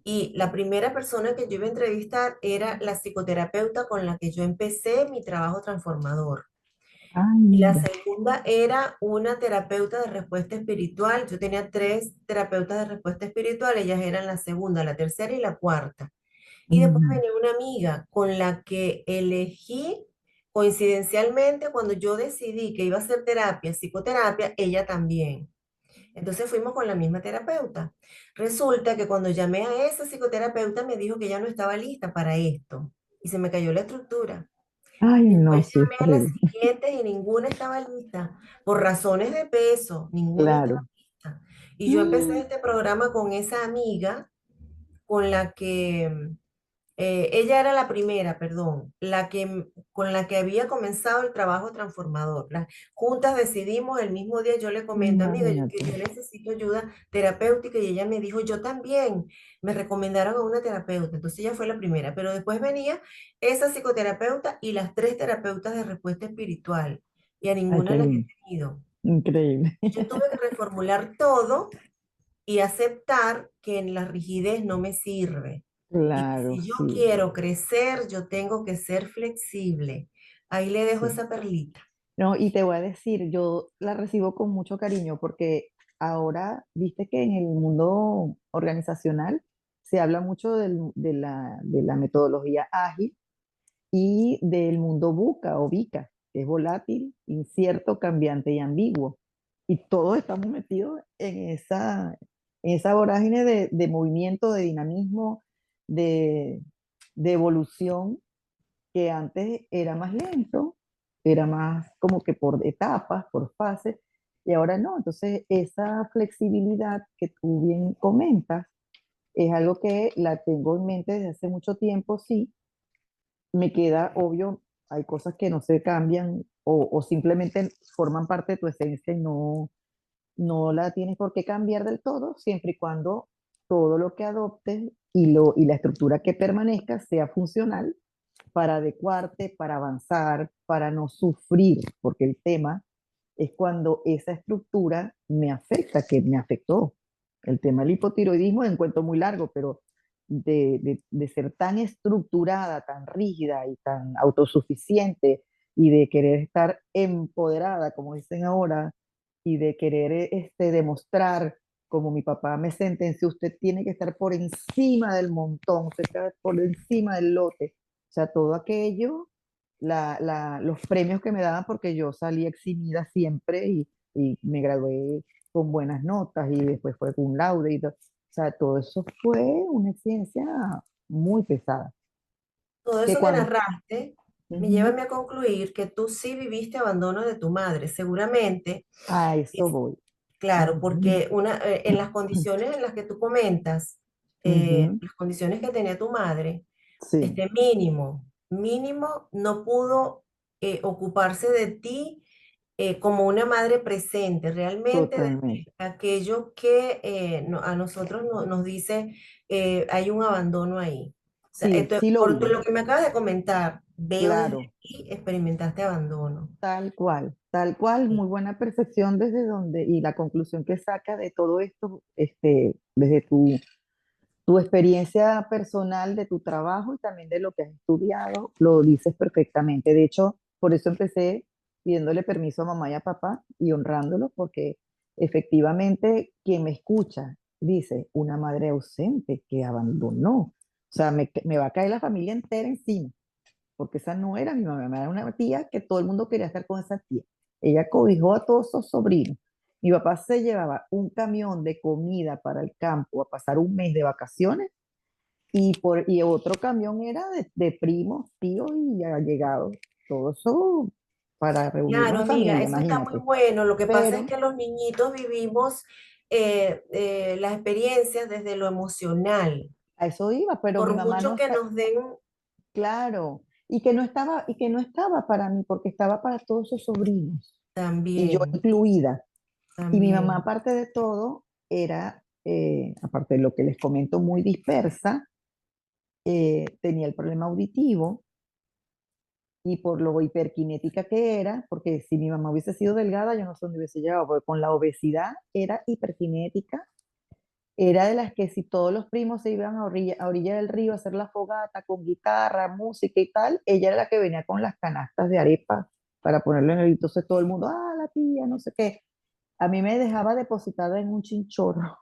y la primera persona que yo iba a entrevistar era la psicoterapeuta con la que yo empecé mi trabajo transformador. Ay, Y la mira. segunda era una terapeuta de respuesta espiritual. Yo tenía tres terapeutas de respuesta espiritual, ellas eran la segunda, la tercera y la cuarta. Y después Ujú. venía una amiga con la que elegí coincidencialmente cuando yo decidí que iba a hacer terapia, psicoterapia, ella también. Entonces fuimos con la misma terapeuta. Resulta que cuando llamé a esa psicoterapeuta me dijo que ya no estaba lista para esto y se me cayó la estructura. Ay, no, Después sí, es llamé a las terrible. siguientes y ninguna estaba lista. Por razones de peso, ninguna estaba Claro. lista. Y yo empecé Mm. este programa con esa amiga con la que ella era la primera, perdón, con la que había comenzado el trabajo transformador. Juntas decidimos el mismo día, yo le comento, amiga, Imagínate. yo necesito ayuda terapéutica y ella me dijo, yo también, me recomendaron a una terapeuta, entonces ella fue la primera, pero después venía esa psicoterapeuta y las tres terapeutas de respuesta espiritual y a Ay, ninguna qué las he lindo. tenido. Increíble. Yo tuve que reformular todo y aceptar que en la rigidez no me sirve. Y que Claro, si yo sí. quiero crecer, yo tengo que ser flexible. Ahí le dejo Sí. esa perlita. No, y te voy a decir, yo la recibo con mucho cariño porque ahora, viste que en el mundo organizacional se habla mucho de la metodología ágil y del mundo VUCA o VICA, que es volátil, incierto, cambiante y ambiguo. Y todos estamos metidos en esa vorágine de movimiento, de dinamismo, de, de evolución, que antes era más lento, era más como que por etapas, por fases, y ahora no. Entonces, esa flexibilidad que tú bien comentas es algo que la tengo en mente desde hace mucho tiempo, sí. Me queda obvio, hay cosas que no se cambian o simplemente forman parte de tu esencia y no la tienes por qué cambiar del todo, siempre y cuando todo lo que adoptes y la estructura que permanezca sea funcional para adecuarte, para avanzar, para no sufrir, porque el tema es cuando esa estructura me afecta, que me afectó. El tema del hipotiroidismo es un cuento muy largo, pero de ser tan estructurada, tan rígida y tan autosuficiente y de querer estar empoderada, como dicen ahora, y de querer demostrar, como mi papá me sentenció, usted tiene que estar por encima del montón, usted está por encima del lote. O sea, todo aquello, los premios que me daban porque yo salí eximida siempre y me gradué con buenas notas y después fue con un laude y todo. O sea, todo eso fue una experiencia muy pesada. Todo Que eso que cuando... narraste me lleva a Ujú. mí a concluir que tú sí viviste abandono de tu madre. Seguramente, A eso es voy. claro, Ujú. porque en las condiciones en las que tú comentas, Ujú. las condiciones que tenía tu madre, Sí, este mínimo no pudo ocuparse de ti como una madre presente, realmente totalmente. desde aquello que a nosotros nos dice hay un abandono ahí. O sea, Sí, sí lo por hubo, lo que me acabas de comentar, veo desde claro. aquí, experimentaste abandono. Tal cual, Sí. muy buena percepción desde donde, y la conclusión que saca de todo esto, desde tu experiencia personal, de tu trabajo y también de lo que has estudiado, lo dices perfectamente. De hecho, por eso empecé pidiéndole permiso a mamá y a papá y honrándolos, porque efectivamente quien me escucha dice, una madre ausente que abandonó. O sea, me va a caer la familia entera encima porque esa no era mi mamá, era una tía que todo el mundo quería estar con esa tía. Ella cobijó a todos sus sobrinos. Mi papá se llevaba un camión de comida para el campo a pasar un mes de vacaciones y otro camión era de primos, tíos y allegados. Todo eso para reunirnos Claro, en amiga, familia, eso está muy imagínate. bueno. Lo que pasa es Pero que los niñitos vivimos las experiencias desde lo emocional. a eso iba, pero mi Por mamá mucho no que está, nos den claro, y que no estaba para mí, porque estaba para todos sus sobrinos, y yo también, incluida. Y mi mamá, también. aparte de todo, era, aparte de lo que les comento, muy dispersa, tenía el problema auditivo y por lo hiperkinética que era, porque si mi mamá hubiese sido delgada, yo no sé dónde hubiese llegado, porque con la obesidad era hiperkinética, era de las que si todos los primos se iban a orilla del río a hacer la fogata con guitarra, música y tal, ella era la que venía con las canastas de arepa para ponerlo en el, entonces todo el mundo, ah, la tía, no sé qué. A mí me dejaba depositada en un chinchorro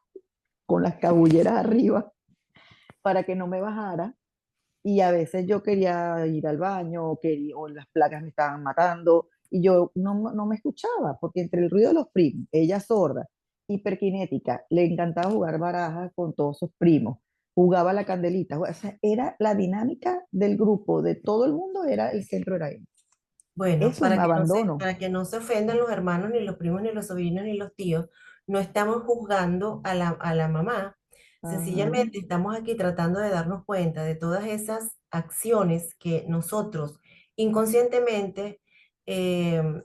con las cabulleras arriba para que no me bajara. Y a veces yo quería ir al baño o las placas me estaban matando y yo no me escuchaba porque entre el ruido de los primos, ella sorda, hiperkinética, le encantaba jugar barajas con todos sus primos, jugaba la candelita, o sea, era la dinámica del grupo, de todo el mundo, era el centro era él. Bueno, Eso es un abandono. para que no se ofendan los hermanos, ni los primos, ni los sobrinos, ni los tíos, no estamos juzgando a la mamá. Ajá, Sencillamente estamos aquí tratando de darnos cuenta de todas esas acciones que nosotros inconscientemente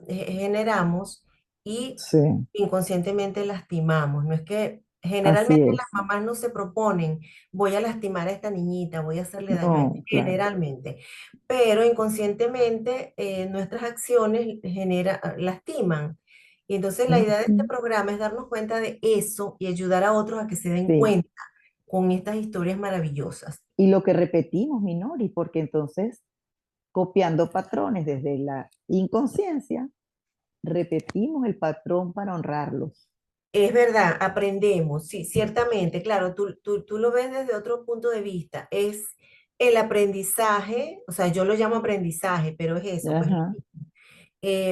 generamos y sí, inconscientemente lastimamos. No es que así generalmente las es. mamás no se proponen, voy a lastimar a esta niñita, voy a hacerle daño a esta, No, claro, generalmente, pero inconscientemente nuestras acciones lastiman. Y entonces la idea de este ujú, programa es darnos cuenta de eso y ayudar a otros a que se den sí. cuenta con estas historias maravillosas. Y lo que repetimos, Minori, porque entonces copiando patrones desde la inconsciencia, repetimos el patrón para honrarlos. Es verdad, aprendemos, sí, ciertamente, claro, tú lo ves desde otro punto de vista, es el aprendizaje, o sea, yo lo llamo aprendizaje, pero es eso, pues Ajá,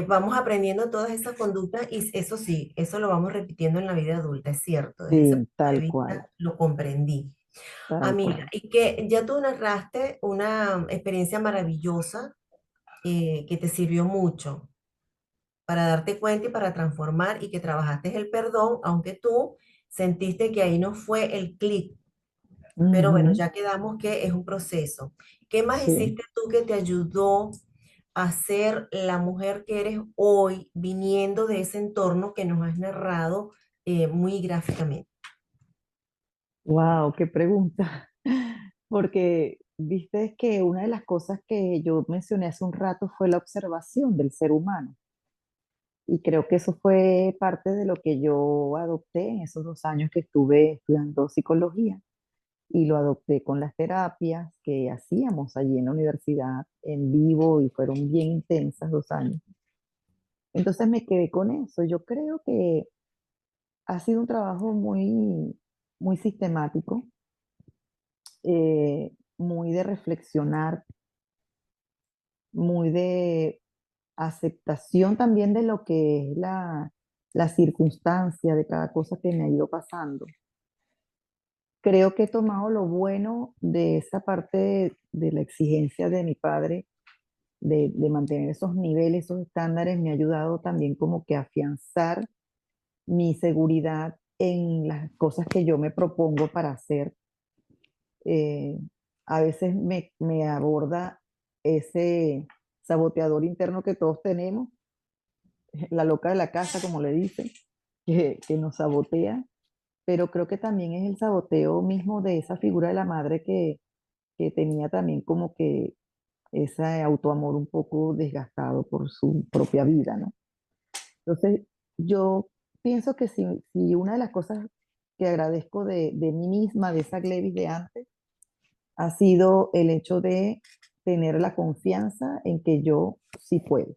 vamos aprendiendo todas esas conductas y eso sí, eso lo vamos repitiendo en la vida adulta, es cierto, desde ese sí, punto de tal cual, vista lo comprendí. tal Amiga, cual. y que ya tú narraste una experiencia maravillosa que te sirvió mucho para darte cuenta y para transformar y que trabajaste el perdón, aunque tú sentiste que ahí no fue el clic, pero bueno, Ujú, ya quedamos que es un proceso. ¿Qué más sí, hiciste tú que te ayudó a ser la mujer que eres hoy, viniendo de ese entorno que nos has narrado muy gráficamente? wow, qué pregunta. Porque viste que una de las cosas que yo mencioné hace un rato fue la observación del ser humano. Y creo que eso fue parte de lo que yo adopté en esos 2 años que estuve estudiando psicología. Y lo adopté con las terapias que hacíamos allí en la universidad en vivo y fueron bien intensas 2 años. Entonces me quedé con eso. Yo creo que ha sido un trabajo muy sistemático, muy de reflexionar, muy de aceptación también de lo que es la circunstancia de cada cosa que me ha ido pasando. Creo que he tomado lo bueno de esa parte de la exigencia de mi padre de mantener esos niveles, esos estándares, me ha ayudado también como que a afianzar mi seguridad en las cosas que yo me propongo para hacer. Eh, a veces me aborda ese saboteador interno que todos tenemos, la loca de la casa, como le dicen, que nos sabotea, pero creo que también es el saboteo mismo de esa figura de la madre que tenía también como que ese autoamor un poco desgastado por su propia vida, ¿no? Entonces, yo pienso que si una de las cosas que agradezco de mí misma, de esa Glevis de antes, ha sido el hecho de tener la confianza en que yo sí puedo.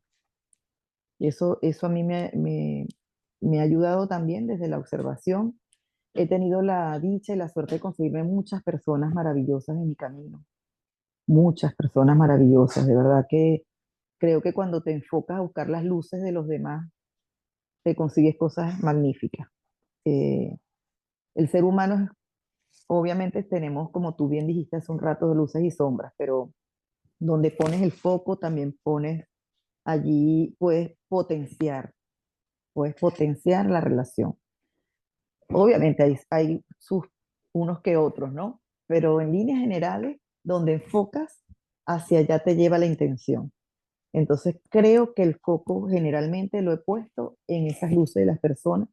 Eso a mí me ha ayudado también desde la observación. He tenido la dicha y la suerte de conseguirme muchas personas maravillosas en mi camino, muchas personas maravillosas, de verdad que creo que cuando te enfocas a buscar las luces de los demás, te consigues cosas magníficas. Eh, el ser humano, obviamente tenemos, como tú bien dijiste hace un rato, luces y sombras, pero donde pones el foco, también pones allí, puedes potenciar la relación. Obviamente hay sus unos que otros, ¿no? Pero en líneas generales, donde enfocas, hacia allá te lleva la intención. Entonces creo que el foco generalmente lo he puesto en esas luces de las personas.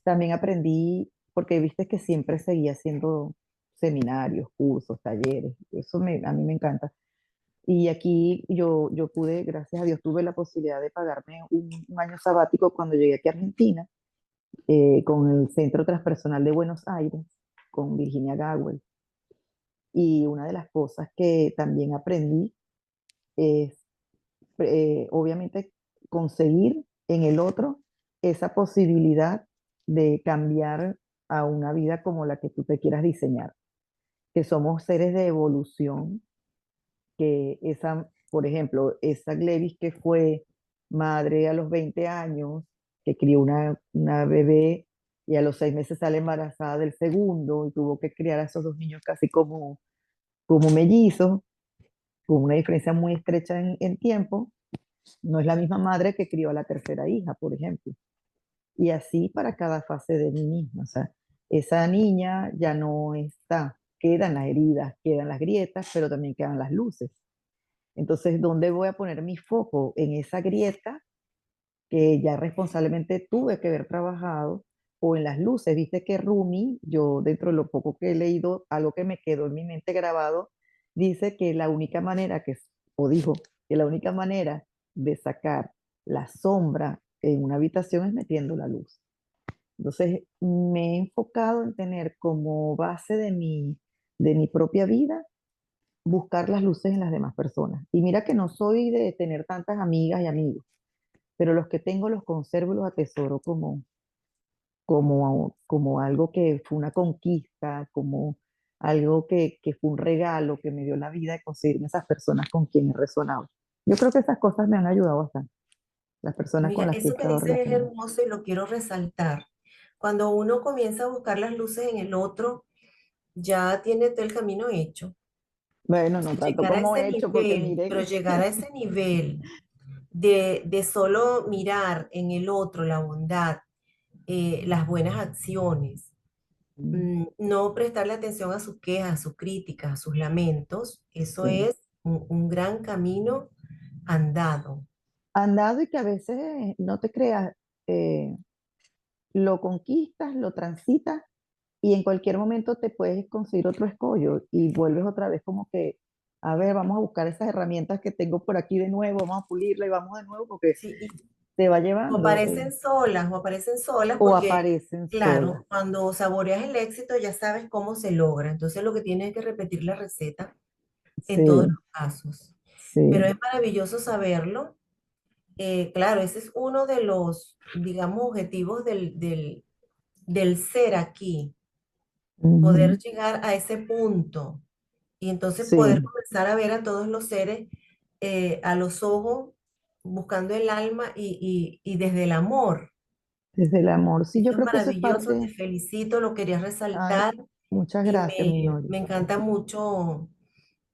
También aprendí porque viste que siempre seguía haciendo seminarios, cursos, talleres, a mí me encanta. Y aquí yo pude, gracias a Dios, tuve la posibilidad de pagarme un año sabático cuando llegué aquí a Argentina, con el Centro Transpersonal de Buenos Aires, con Virginia Gawel. Y una de las cosas que también aprendí es, obviamente, conseguir en el otro esa posibilidad de cambiar a una vida como la que tú te quieras diseñar, que somos seres de evolución, que esa, por ejemplo, esa Glevis que fue madre a los 20 años, que crió una bebé y a los 6 meses sale embarazada del segundo y tuvo que criar a esos dos niños casi como mellizos, con una diferencia muy estrecha en tiempo, no es la misma madre que crió a la tercera hija, por ejemplo. Y así para cada fase de mí misma. O sea, esa niña ya no está, quedan las heridas, quedan las grietas, pero también quedan las luces. Entonces, ¿dónde voy a poner mi foco? En esa grieta que ya responsablemente tuve que haber trabajado, o en las luces. Viste que Rumi, yo dentro de lo poco que he leído, algo que me quedó en mi mente grabado, dice que la única manera o dijo, que la única manera de sacar la sombra en una habitación es metiendo la luz. Entonces, me he enfocado en tener como base de mi propia vida buscar las luces en las demás personas. Y mira que no soy de tener tantas amigas y amigos, pero los que tengo los conservo y los atesoro como algo que fue una conquista, como algo que fue un regalo que me dio la vida de conseguirme esas personas con quienes he resonado. Yo creo que esas cosas me han ayudado bastante, las personas Mira, con las que he eso que estado dices es relacionada. hermoso y lo quiero resaltar. Cuando uno comienza a buscar las luces en el otro, ya tiene todo el camino hecho. Bueno, no tanto Llegar a como ese he hecho, porque nivel, pero miren, llegar a ese nivel de solo mirar en el otro la bondad, las buenas acciones, no prestarle atención a sus quejas, a sus críticas, a sus lamentos, eso sí. es un gran camino andado. Andado y que a veces, no te creas, eh, lo conquistas, lo transitas y en cualquier momento te puedes conseguir otro escollo y vuelves otra vez como que, a ver, vamos a buscar esas herramientas que tengo por aquí de nuevo, vamos a pulirla y vamos de nuevo porque Sí, y te va llevando o aparecen solas o porque, aparecen solas. claro, cuando saboreas el éxito ya sabes cómo se logra. Entonces lo que tienes es que repetir la receta en todos Sí, los casos. Pero sí. es maravilloso saberlo. Claro, ese es uno de los, digamos, objetivos del ser aquí, poder Ujú. llegar a ese punto y entonces poder Sí, comenzar a ver a todos los seres a los ojos, buscando el alma y desde el amor. desde el amor. Sí, yo Esto es creo que eso es maravilloso, te parte. felicito, lo quería Ay, resaltar muchas y gracias, mi me Nori. encanta mucho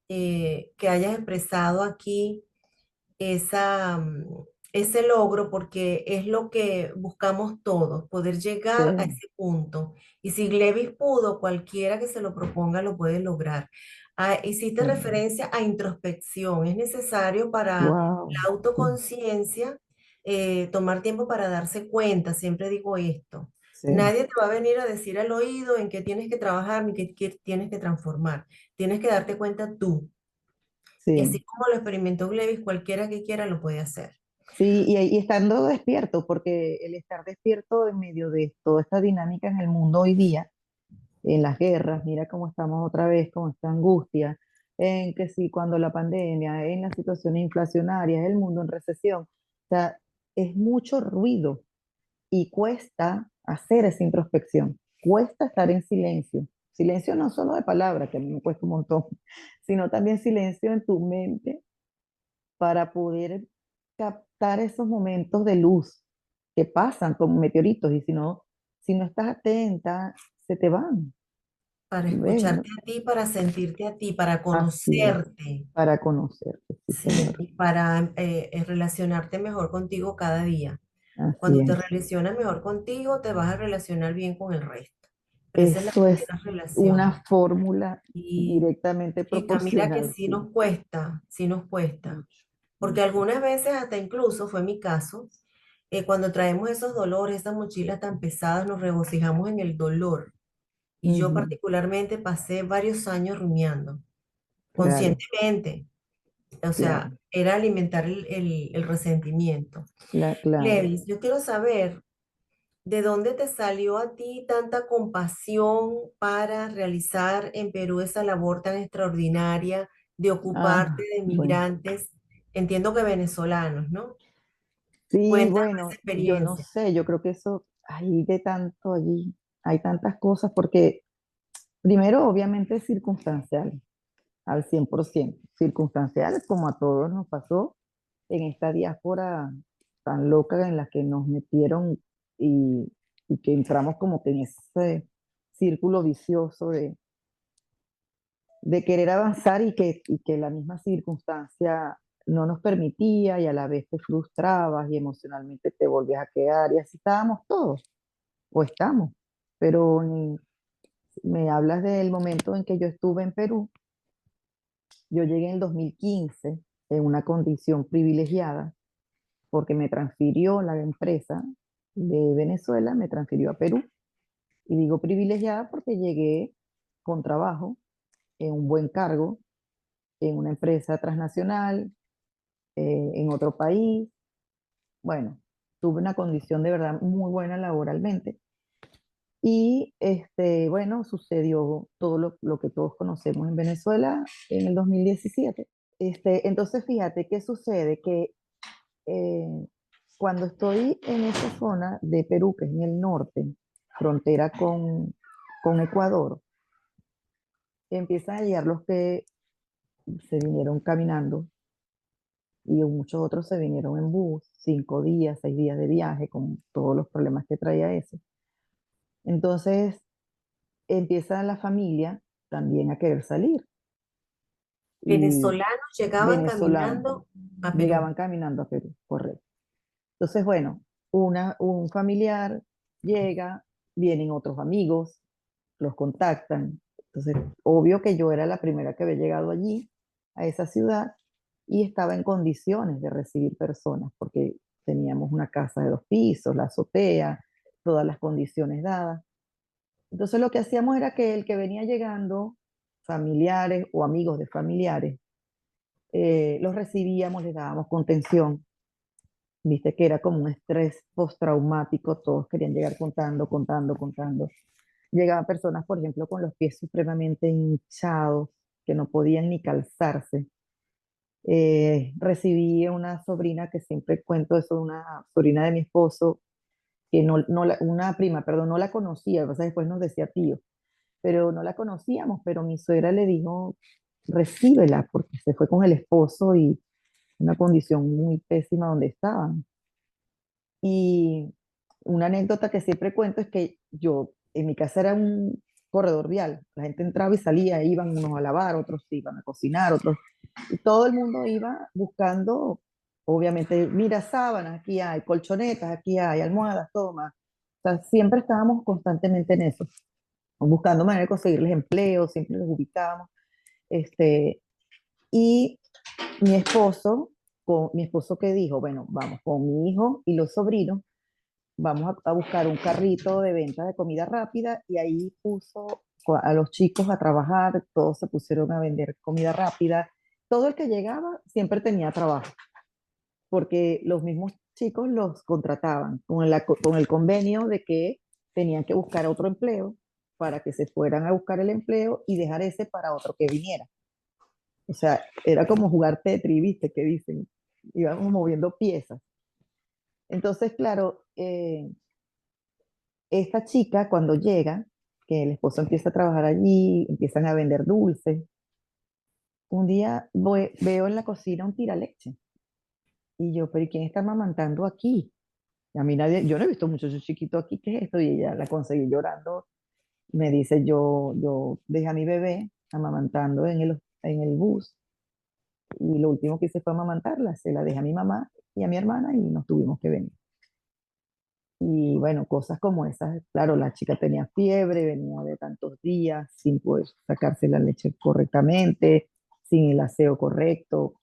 que hayas expresado aquí esa, ese logro porque es lo que buscamos todos, poder llegar a Sí. ese punto. Y si Levis pudo, cualquiera que se lo proponga lo puede lograr. Ah, hiciste referencia a introspección. Es necesario para Wow. la Sí, autoconciencia tomar tiempo para darse cuenta. Siempre digo esto. sí, Nadie te va a venir a decir al oído en qué tienes que trabajar ni qué tienes que transformar. Tienes que darte cuenta tú. Y así sí. como lo experimentó Glevis, cualquiera que quiera lo puede hacer. Sí, y estando despierto, porque el estar despierto en medio de toda esta dinámica en el mundo hoy día, en las guerras, mira cómo estamos otra vez con esta angustia, en que sí, cuando la pandemia, en las situaciones inflacionarias, el mundo en recesión, o sea, es mucho ruido y cuesta hacer esa introspección, cuesta estar en silencio. Silencio no solo de palabras, que a mí me cuesta un montón, sino también silencio en tu mente para poder captar esos momentos de luz que pasan como meteoritos y si no estás atenta, se te van. Para ¿Ves? escucharte a ti, para sentirte a ti, para Así es, conocerte, para conocerte, sí, sí, señor. y para relacionarte mejor contigo cada día. Así Cuando te es. relacionas mejor contigo, te vas a relacionar bien con el resto. Pero esa es la Eso es primera relación. una fórmula Y directamente chica, mira que proporcional, sí. sí nos cuesta. Mucho, Porque mucho. algunas veces, hasta incluso fue mi caso, cuando traemos esos dolores, esas mochilas tan pesadas, nos regocijamos en el dolor. Y yo Ujú, particularmente pasé varios años rumiando, claro, conscientemente. O sea, claro, era alimentar el resentimiento. claro. Gledis, yo quiero saber de dónde te salió a ti tanta compasión para realizar en Perú esa labor tan extraordinaria de ocuparte Ah, de bueno. migrantes, entiendo que venezolanos, ¿no? Sí, Cuéntame esa bueno, yo no experiencia. sé, yo creo que eso, hay de tanto allí, hay tantas cosas, porque primero, obviamente, es circunstancial, al 100%, circunstancial, como a todos nos pasó en esta diáspora tan loca en la que nos metieron y, y que entramos como que en ese círculo vicioso de querer avanzar y que la misma circunstancia no nos permitía y a la vez te frustrabas y emocionalmente te volvías a quedar y así estábamos todos, o estamos. Pero me hablas del momento en que yo estuve en Perú. Yo llegué en el 2015 en una condición privilegiada porque me transfirió la empresa de Venezuela, me transfirió a Perú. Y digo privilegiada porque llegué con trabajo, en un buen cargo, en una empresa transnacional, en otro país. Bueno, tuve una condición de verdad muy buena laboralmente. Y bueno, sucedió todo lo que todos conocemos en Venezuela en el 2017. Entonces, fíjate qué sucede, que eh, cuando estoy en esa zona de Perú, que es en el norte, frontera con Ecuador, empiezan a llegar los que se vinieron caminando y muchos otros se vinieron en bus, 5 días, 6 días de viaje, con todos los problemas que traía eso. Entonces empieza la familia también a querer salir y Venezolanos llegaban venezolanos caminando a Perú. llegaban caminando a Perú, correcto. Entonces, bueno, un familiar llega, vienen otros amigos, los contactan. Entonces, obvio que yo era la primera que había llegado allí, a esa ciudad, y estaba en condiciones de recibir personas, porque teníamos una casa de 2 pisos, la azotea, todas las condiciones dadas. Entonces, lo que hacíamos era que el que venía llegando, familiares o amigos de familiares, los recibíamos, les dábamos contención. Viste que era como un estrés postraumático, todos querían llegar contando, contando, contando. Llegaban personas, por ejemplo, con los pies supremamente hinchados, que no podían ni calzarse. Recibí una sobrina, que siempre cuento eso, una sobrina de mi esposo, que una prima, perdón, no la conocía, o sea, después nos decía tío, pero no la conocíamos, pero mi suegra le dijo, recíbela, porque se fue con el esposo y una condición muy pésima donde estaban. Y una anécdota que siempre cuento es que yo, en mi casa era un corredor vial. La gente entraba y salía, iban unos a lavar, otros iban a cocinar, otros. Y todo el mundo iba buscando, obviamente, mira, sábanas, aquí hay, colchonetas, aquí hay, almohadas, toma. O sea, siempre estábamos constantemente en eso, buscando manera de conseguirles empleo, siempre los ubicábamos. Este, y mi esposo que dijo, bueno, vamos con mi hijo y los sobrinos, vamos a buscar un carrito de venta de comida rápida y ahí puso a los chicos a trabajar, todos se pusieron a vender comida rápida. Todo el que llegaba siempre tenía trabajo, porque los mismos chicos los contrataban con el convenio de que tenían que buscar otro empleo para que se fueran a buscar el empleo y dejar ese para otro que viniera. O sea, era como jugar Tetris, ¿viste? Que dicen, íbamos moviendo piezas. Entonces, claro, esta chica cuando llega, que el esposo empieza a trabajar allí, empiezan a vender dulces, un día veo en la cocina un tiraleche y yo, pero ¿y quién está amamantando aquí? Y a mí nadie, yo no he visto muchachos chiquitos aquí, ¿qué es esto? Y ella la conseguí llorando, me dice, yo dejé a mi bebé amamantando en el bus y lo último que hice fue amamantarla, se la dejé a mi mamá y a mi hermana y nos tuvimos que venir. Y bueno, cosas como esas, claro, la chica tenía fiebre, venía de tantos días sin poder sacarse la leche correctamente, sin el aseo correcto.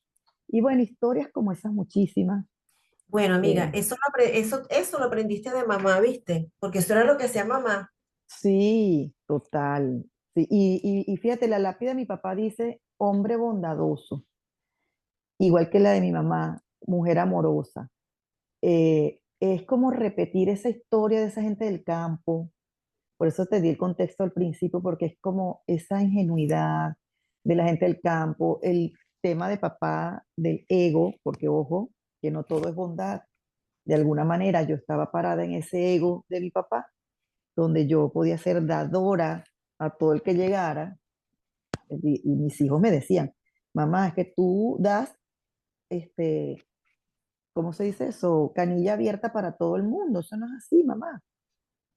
Y bueno, historias como esas muchísimas. Bueno, amiga, Eh, eso lo aprendiste de mamá, ¿viste? Porque eso era lo que hacía mamá. sí, total. Sí, y fíjate, la lápida de mi papá dice hombre bondadoso, igual que la de mi mamá, mujer amorosa. Es como repetir esa historia de esa gente del campo. Por eso te di el contexto al principio, porque es como esa ingenuidad de la gente del campo, el tema de papá del ego, porque ojo, que no todo es bondad. De alguna manera yo estaba parada en ese ego de mi papá, donde yo podía ser dadora a todo el que llegara, y mis hijos me decían, mamá, es que tú das, este, ¿cómo se dice eso? Canilla abierta para todo el mundo, eso no es así, mamá.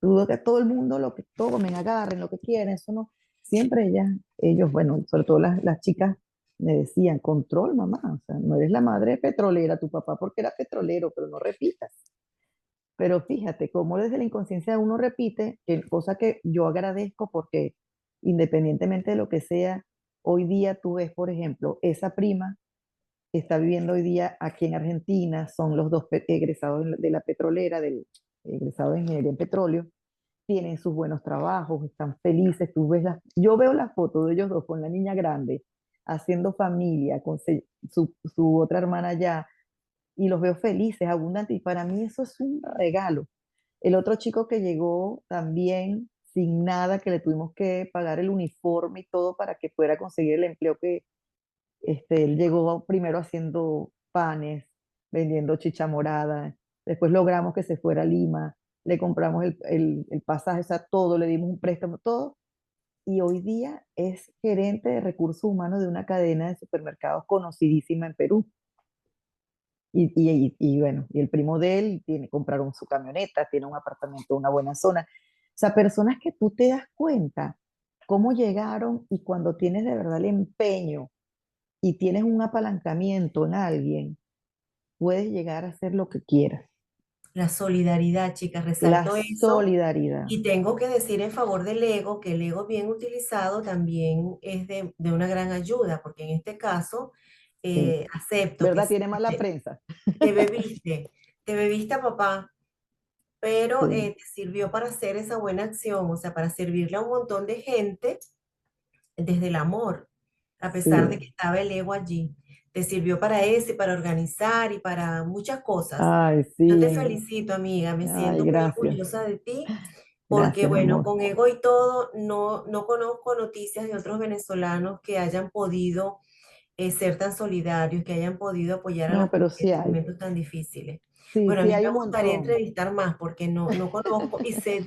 Dudo que todo el mundo lo que tomen, agarren, lo que quieran, eso no. Siempre ellos, bueno, sobre todo las chicas, me decían, control, mamá, o sea, no eres la madre petrolera, tu papá porque era petrolero, pero no repitas. Pero fíjate, cómo desde la inconsciencia uno repite, cosa que yo agradezco porque independientemente de lo que sea, hoy día tú ves, por ejemplo, esa prima que está viviendo hoy día aquí en Argentina, son los dos egresados de la petrolera, egresados de ingeniería en petróleo, tienen sus buenos trabajos, están felices, yo veo las fotos de ellos dos con la niña grande, haciendo familia, con su otra hermana allá, y los veo felices, abundantes, y para mí eso es un regalo. El otro chico que llegó también sin nada, que le tuvimos que pagar el uniforme y todo para que pudiera conseguir el empleo que él llegó primero haciendo panes, vendiendo chicha morada, después logramos que se fuera a Lima, le compramos el pasaje, o sea, todo, le dimos un préstamo, todo, y hoy día es gerente de recursos humanos de una cadena de supermercados conocidísima en Perú. Y bueno, y el primo de él compraron su camioneta, tiene un apartamento en una buena zona. O sea, personas que tú te das cuenta cómo llegaron y cuando tienes de verdad el empeño y tienes un apalancamiento en alguien, puedes llegar a hacer lo que quieras. La solidaridad, chicas, La resalto eso. solidaridad, Y tengo que decir en favor del ego que el ego bien utilizado también es de una gran ayuda, porque en este caso sí. acepto que ¿Verdad? sí, Tiene mala te, prensa. te bebiste, te bebiste a papá, pero Sí, te sirvió para hacer esa buena acción, o sea, para servirle a un montón de gente desde el amor, a pesar de sí. que estaba el ego allí. Te sirvió para eso y para organizar y para muchas cosas. Ay, Yo sí. te felicito, amiga, me Ay, siento muy gracias. orgullosa de ti porque Gracias, bueno, amor. con ego y todo, no conozco noticias de otros venezolanos que hayan podido ser tan solidarios, que hayan podido apoyar a No, la pero comunidad sí en hay. momentos tan difíciles. Sí, Bueno, a sí mí hay me un gustaría montón. entrevistar más porque no conozco y se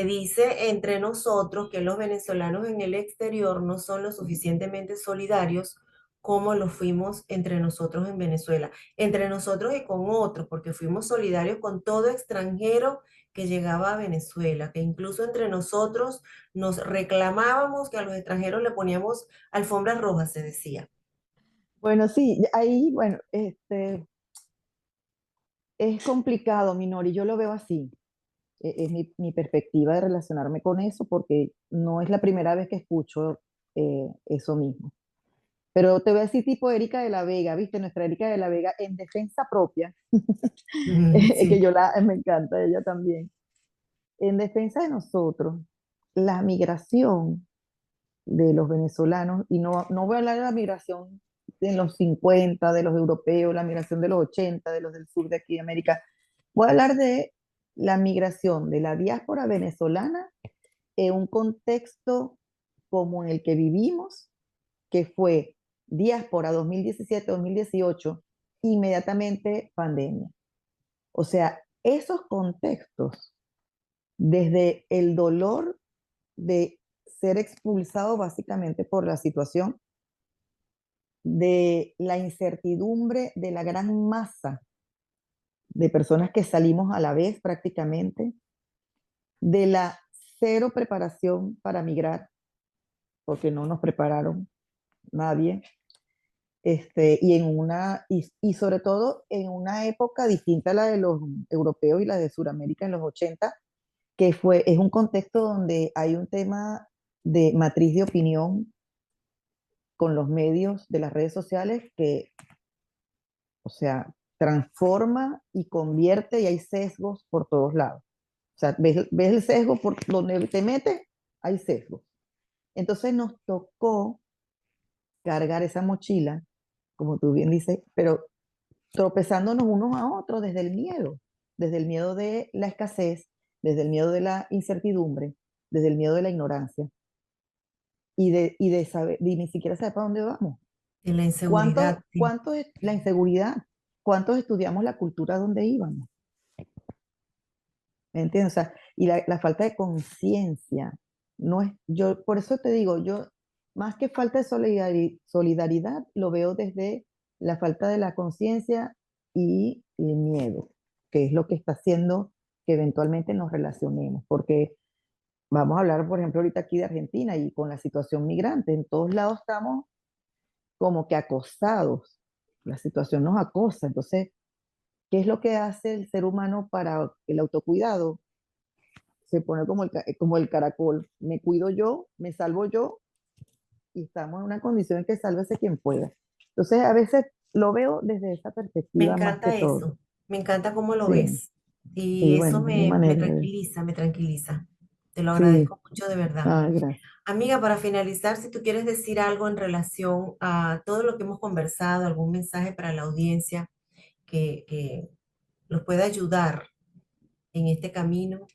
dice entre nosotros que los venezolanos en el exterior no son lo suficientemente solidarios como lo fuimos entre nosotros en Venezuela, entre nosotros y con otros, porque fuimos solidarios con todo extranjero que llegaba a Venezuela, que incluso entre nosotros nos reclamábamos que a los extranjeros le poníamos alfombras rojas, se decía. Bueno, sí, ahí, bueno, es complicado, Minori, yo lo veo así. Es mi perspectiva de relacionarme con eso, porque no es la primera vez que escucho eso mismo. Pero te voy a decir tipo Erika de la Vega, ¿viste? Nuestra Erika de la Vega en defensa propia, que Sí. me encanta ella también. En defensa de nosotros, la migración de los venezolanos, y no voy a hablar de la migración de los 50 de los europeos, la migración de los 80 de los del sur de aquí de América, voy a hablar de la migración de la diáspora venezolana en un contexto como en el que vivimos, que fue diáspora 2017-2018, inmediatamente pandemia. O sea, esos contextos, desde el dolor de ser expulsado básicamente por la situación, de la incertidumbre de la gran masa de personas que salimos a la vez prácticamente, de la cero preparación para migrar, porque no nos prepararon nadie, y sobre todo en una época distinta a la de los europeos y la de Sudamérica en los 80, es un contexto donde hay un tema de matriz de opinión con los medios de las redes sociales que, o sea, transforma y convierte y hay sesgos por todos lados. O sea, ves el sesgo por donde te metes, hay sesgos. Entonces nos tocó cargar esa mochila, como tú bien dices, pero tropezándonos unos a otros desde el miedo de la escasez, desde el miedo de la incertidumbre, desde el miedo de la ignorancia y de saber, y ni siquiera saber para dónde vamos. De la inseguridad, sí. ¿Cuánto es la inseguridad? ¿Cuántos estudiamos la cultura donde íbamos? ¿Me entiendes? O sea, y la falta de conciencia, no es, yo, por eso te digo, yo, más que falta de solidaridad, lo veo desde la falta de la conciencia y el miedo, que es lo que está haciendo que eventualmente nos relacionemos, porque vamos a hablar, por ejemplo, ahorita aquí de Argentina y con la situación migrante, en todos lados estamos como que acosados, la situación nos acosa, entonces, ¿qué es lo que hace el ser humano para el autocuidado? Se pone como el caracol, me cuido yo, me salvo yo y estamos en una condición en que sálvese quien pueda. Entonces, a veces lo veo desde esa Me perspectiva más que encanta todo. eso, me encanta cómo lo Sí, ves. Y sí, eso bueno, mi me manera de... tranquiliza, me tranquiliza. Te lo Sí, agradezco mucho de verdad. ah, gracias. Amiga, para finalizar, si tú quieres decir algo en relación a todo lo que hemos conversado, algún mensaje para la audiencia que los pueda ayudar en este camino.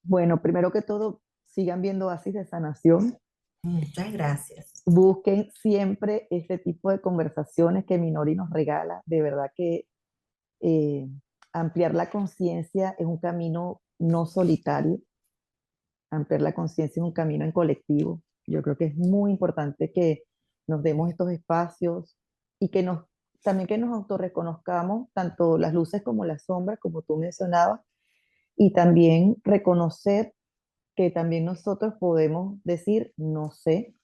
Bueno, primero que todo, sigan viendo Oasis de Sanación. Muchas gracias. Busquen siempre este tipo de conversaciones que Minori nos regala. De verdad que eh, ampliar la conciencia es un camino no solitario. Ampliar la conciencia es un camino en colectivo. Yo creo que es muy importante que nos demos estos espacios y que también que nos autorreconozcamos, tanto las luces como las sombras, como tú mencionabas, y también reconocer que también nosotros podemos decir, no sé,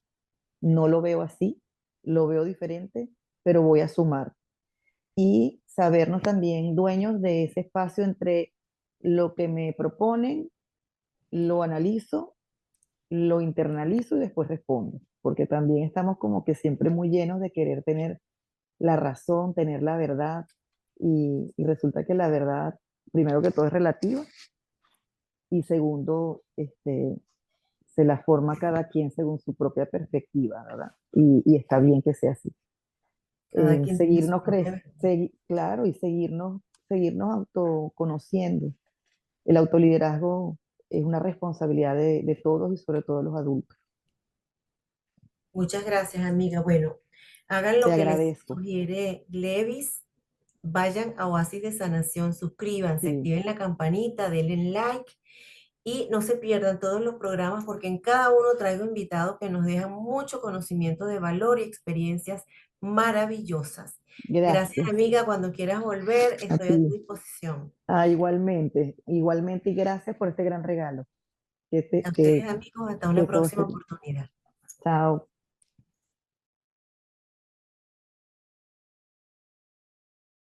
no lo veo así, lo veo diferente, pero voy a sumar. Y sabernos también dueños de ese espacio entre lo que me proponen, lo analizo, lo internalizo y después respondo, porque también estamos como que siempre muy llenos de querer tener la razón, tener la verdad, y resulta que la verdad, primero que todo, es relativa y segundo, se la forma cada quien según su propia perspectiva, ¿verdad? Y está bien que sea así. Cada quien tiene su Seguirnos, propia verdad. claro, y seguirnos autoconociendo. El autoliderazgo es una responsabilidad de todos y sobre todo los adultos. Muchas gracias, amiga. Bueno, hagan Te lo que les agradezco. sugiere Levis. Vayan a Oasis de Sanación, suscríbanse, Sí, activen la campanita, denle like y no se pierdan todos los programas porque en cada uno traigo invitados que nos dejan mucho conocimiento de valor y experiencias maravillosas. Gracias, gracias amiga. Cuando quieras volver, a estoy a tu ti. disposición. Ah, igualmente, igualmente y gracias por este gran regalo. Que, A te- ustedes, amigos, hasta una que todo próxima esté bien. oportunidad. Chao.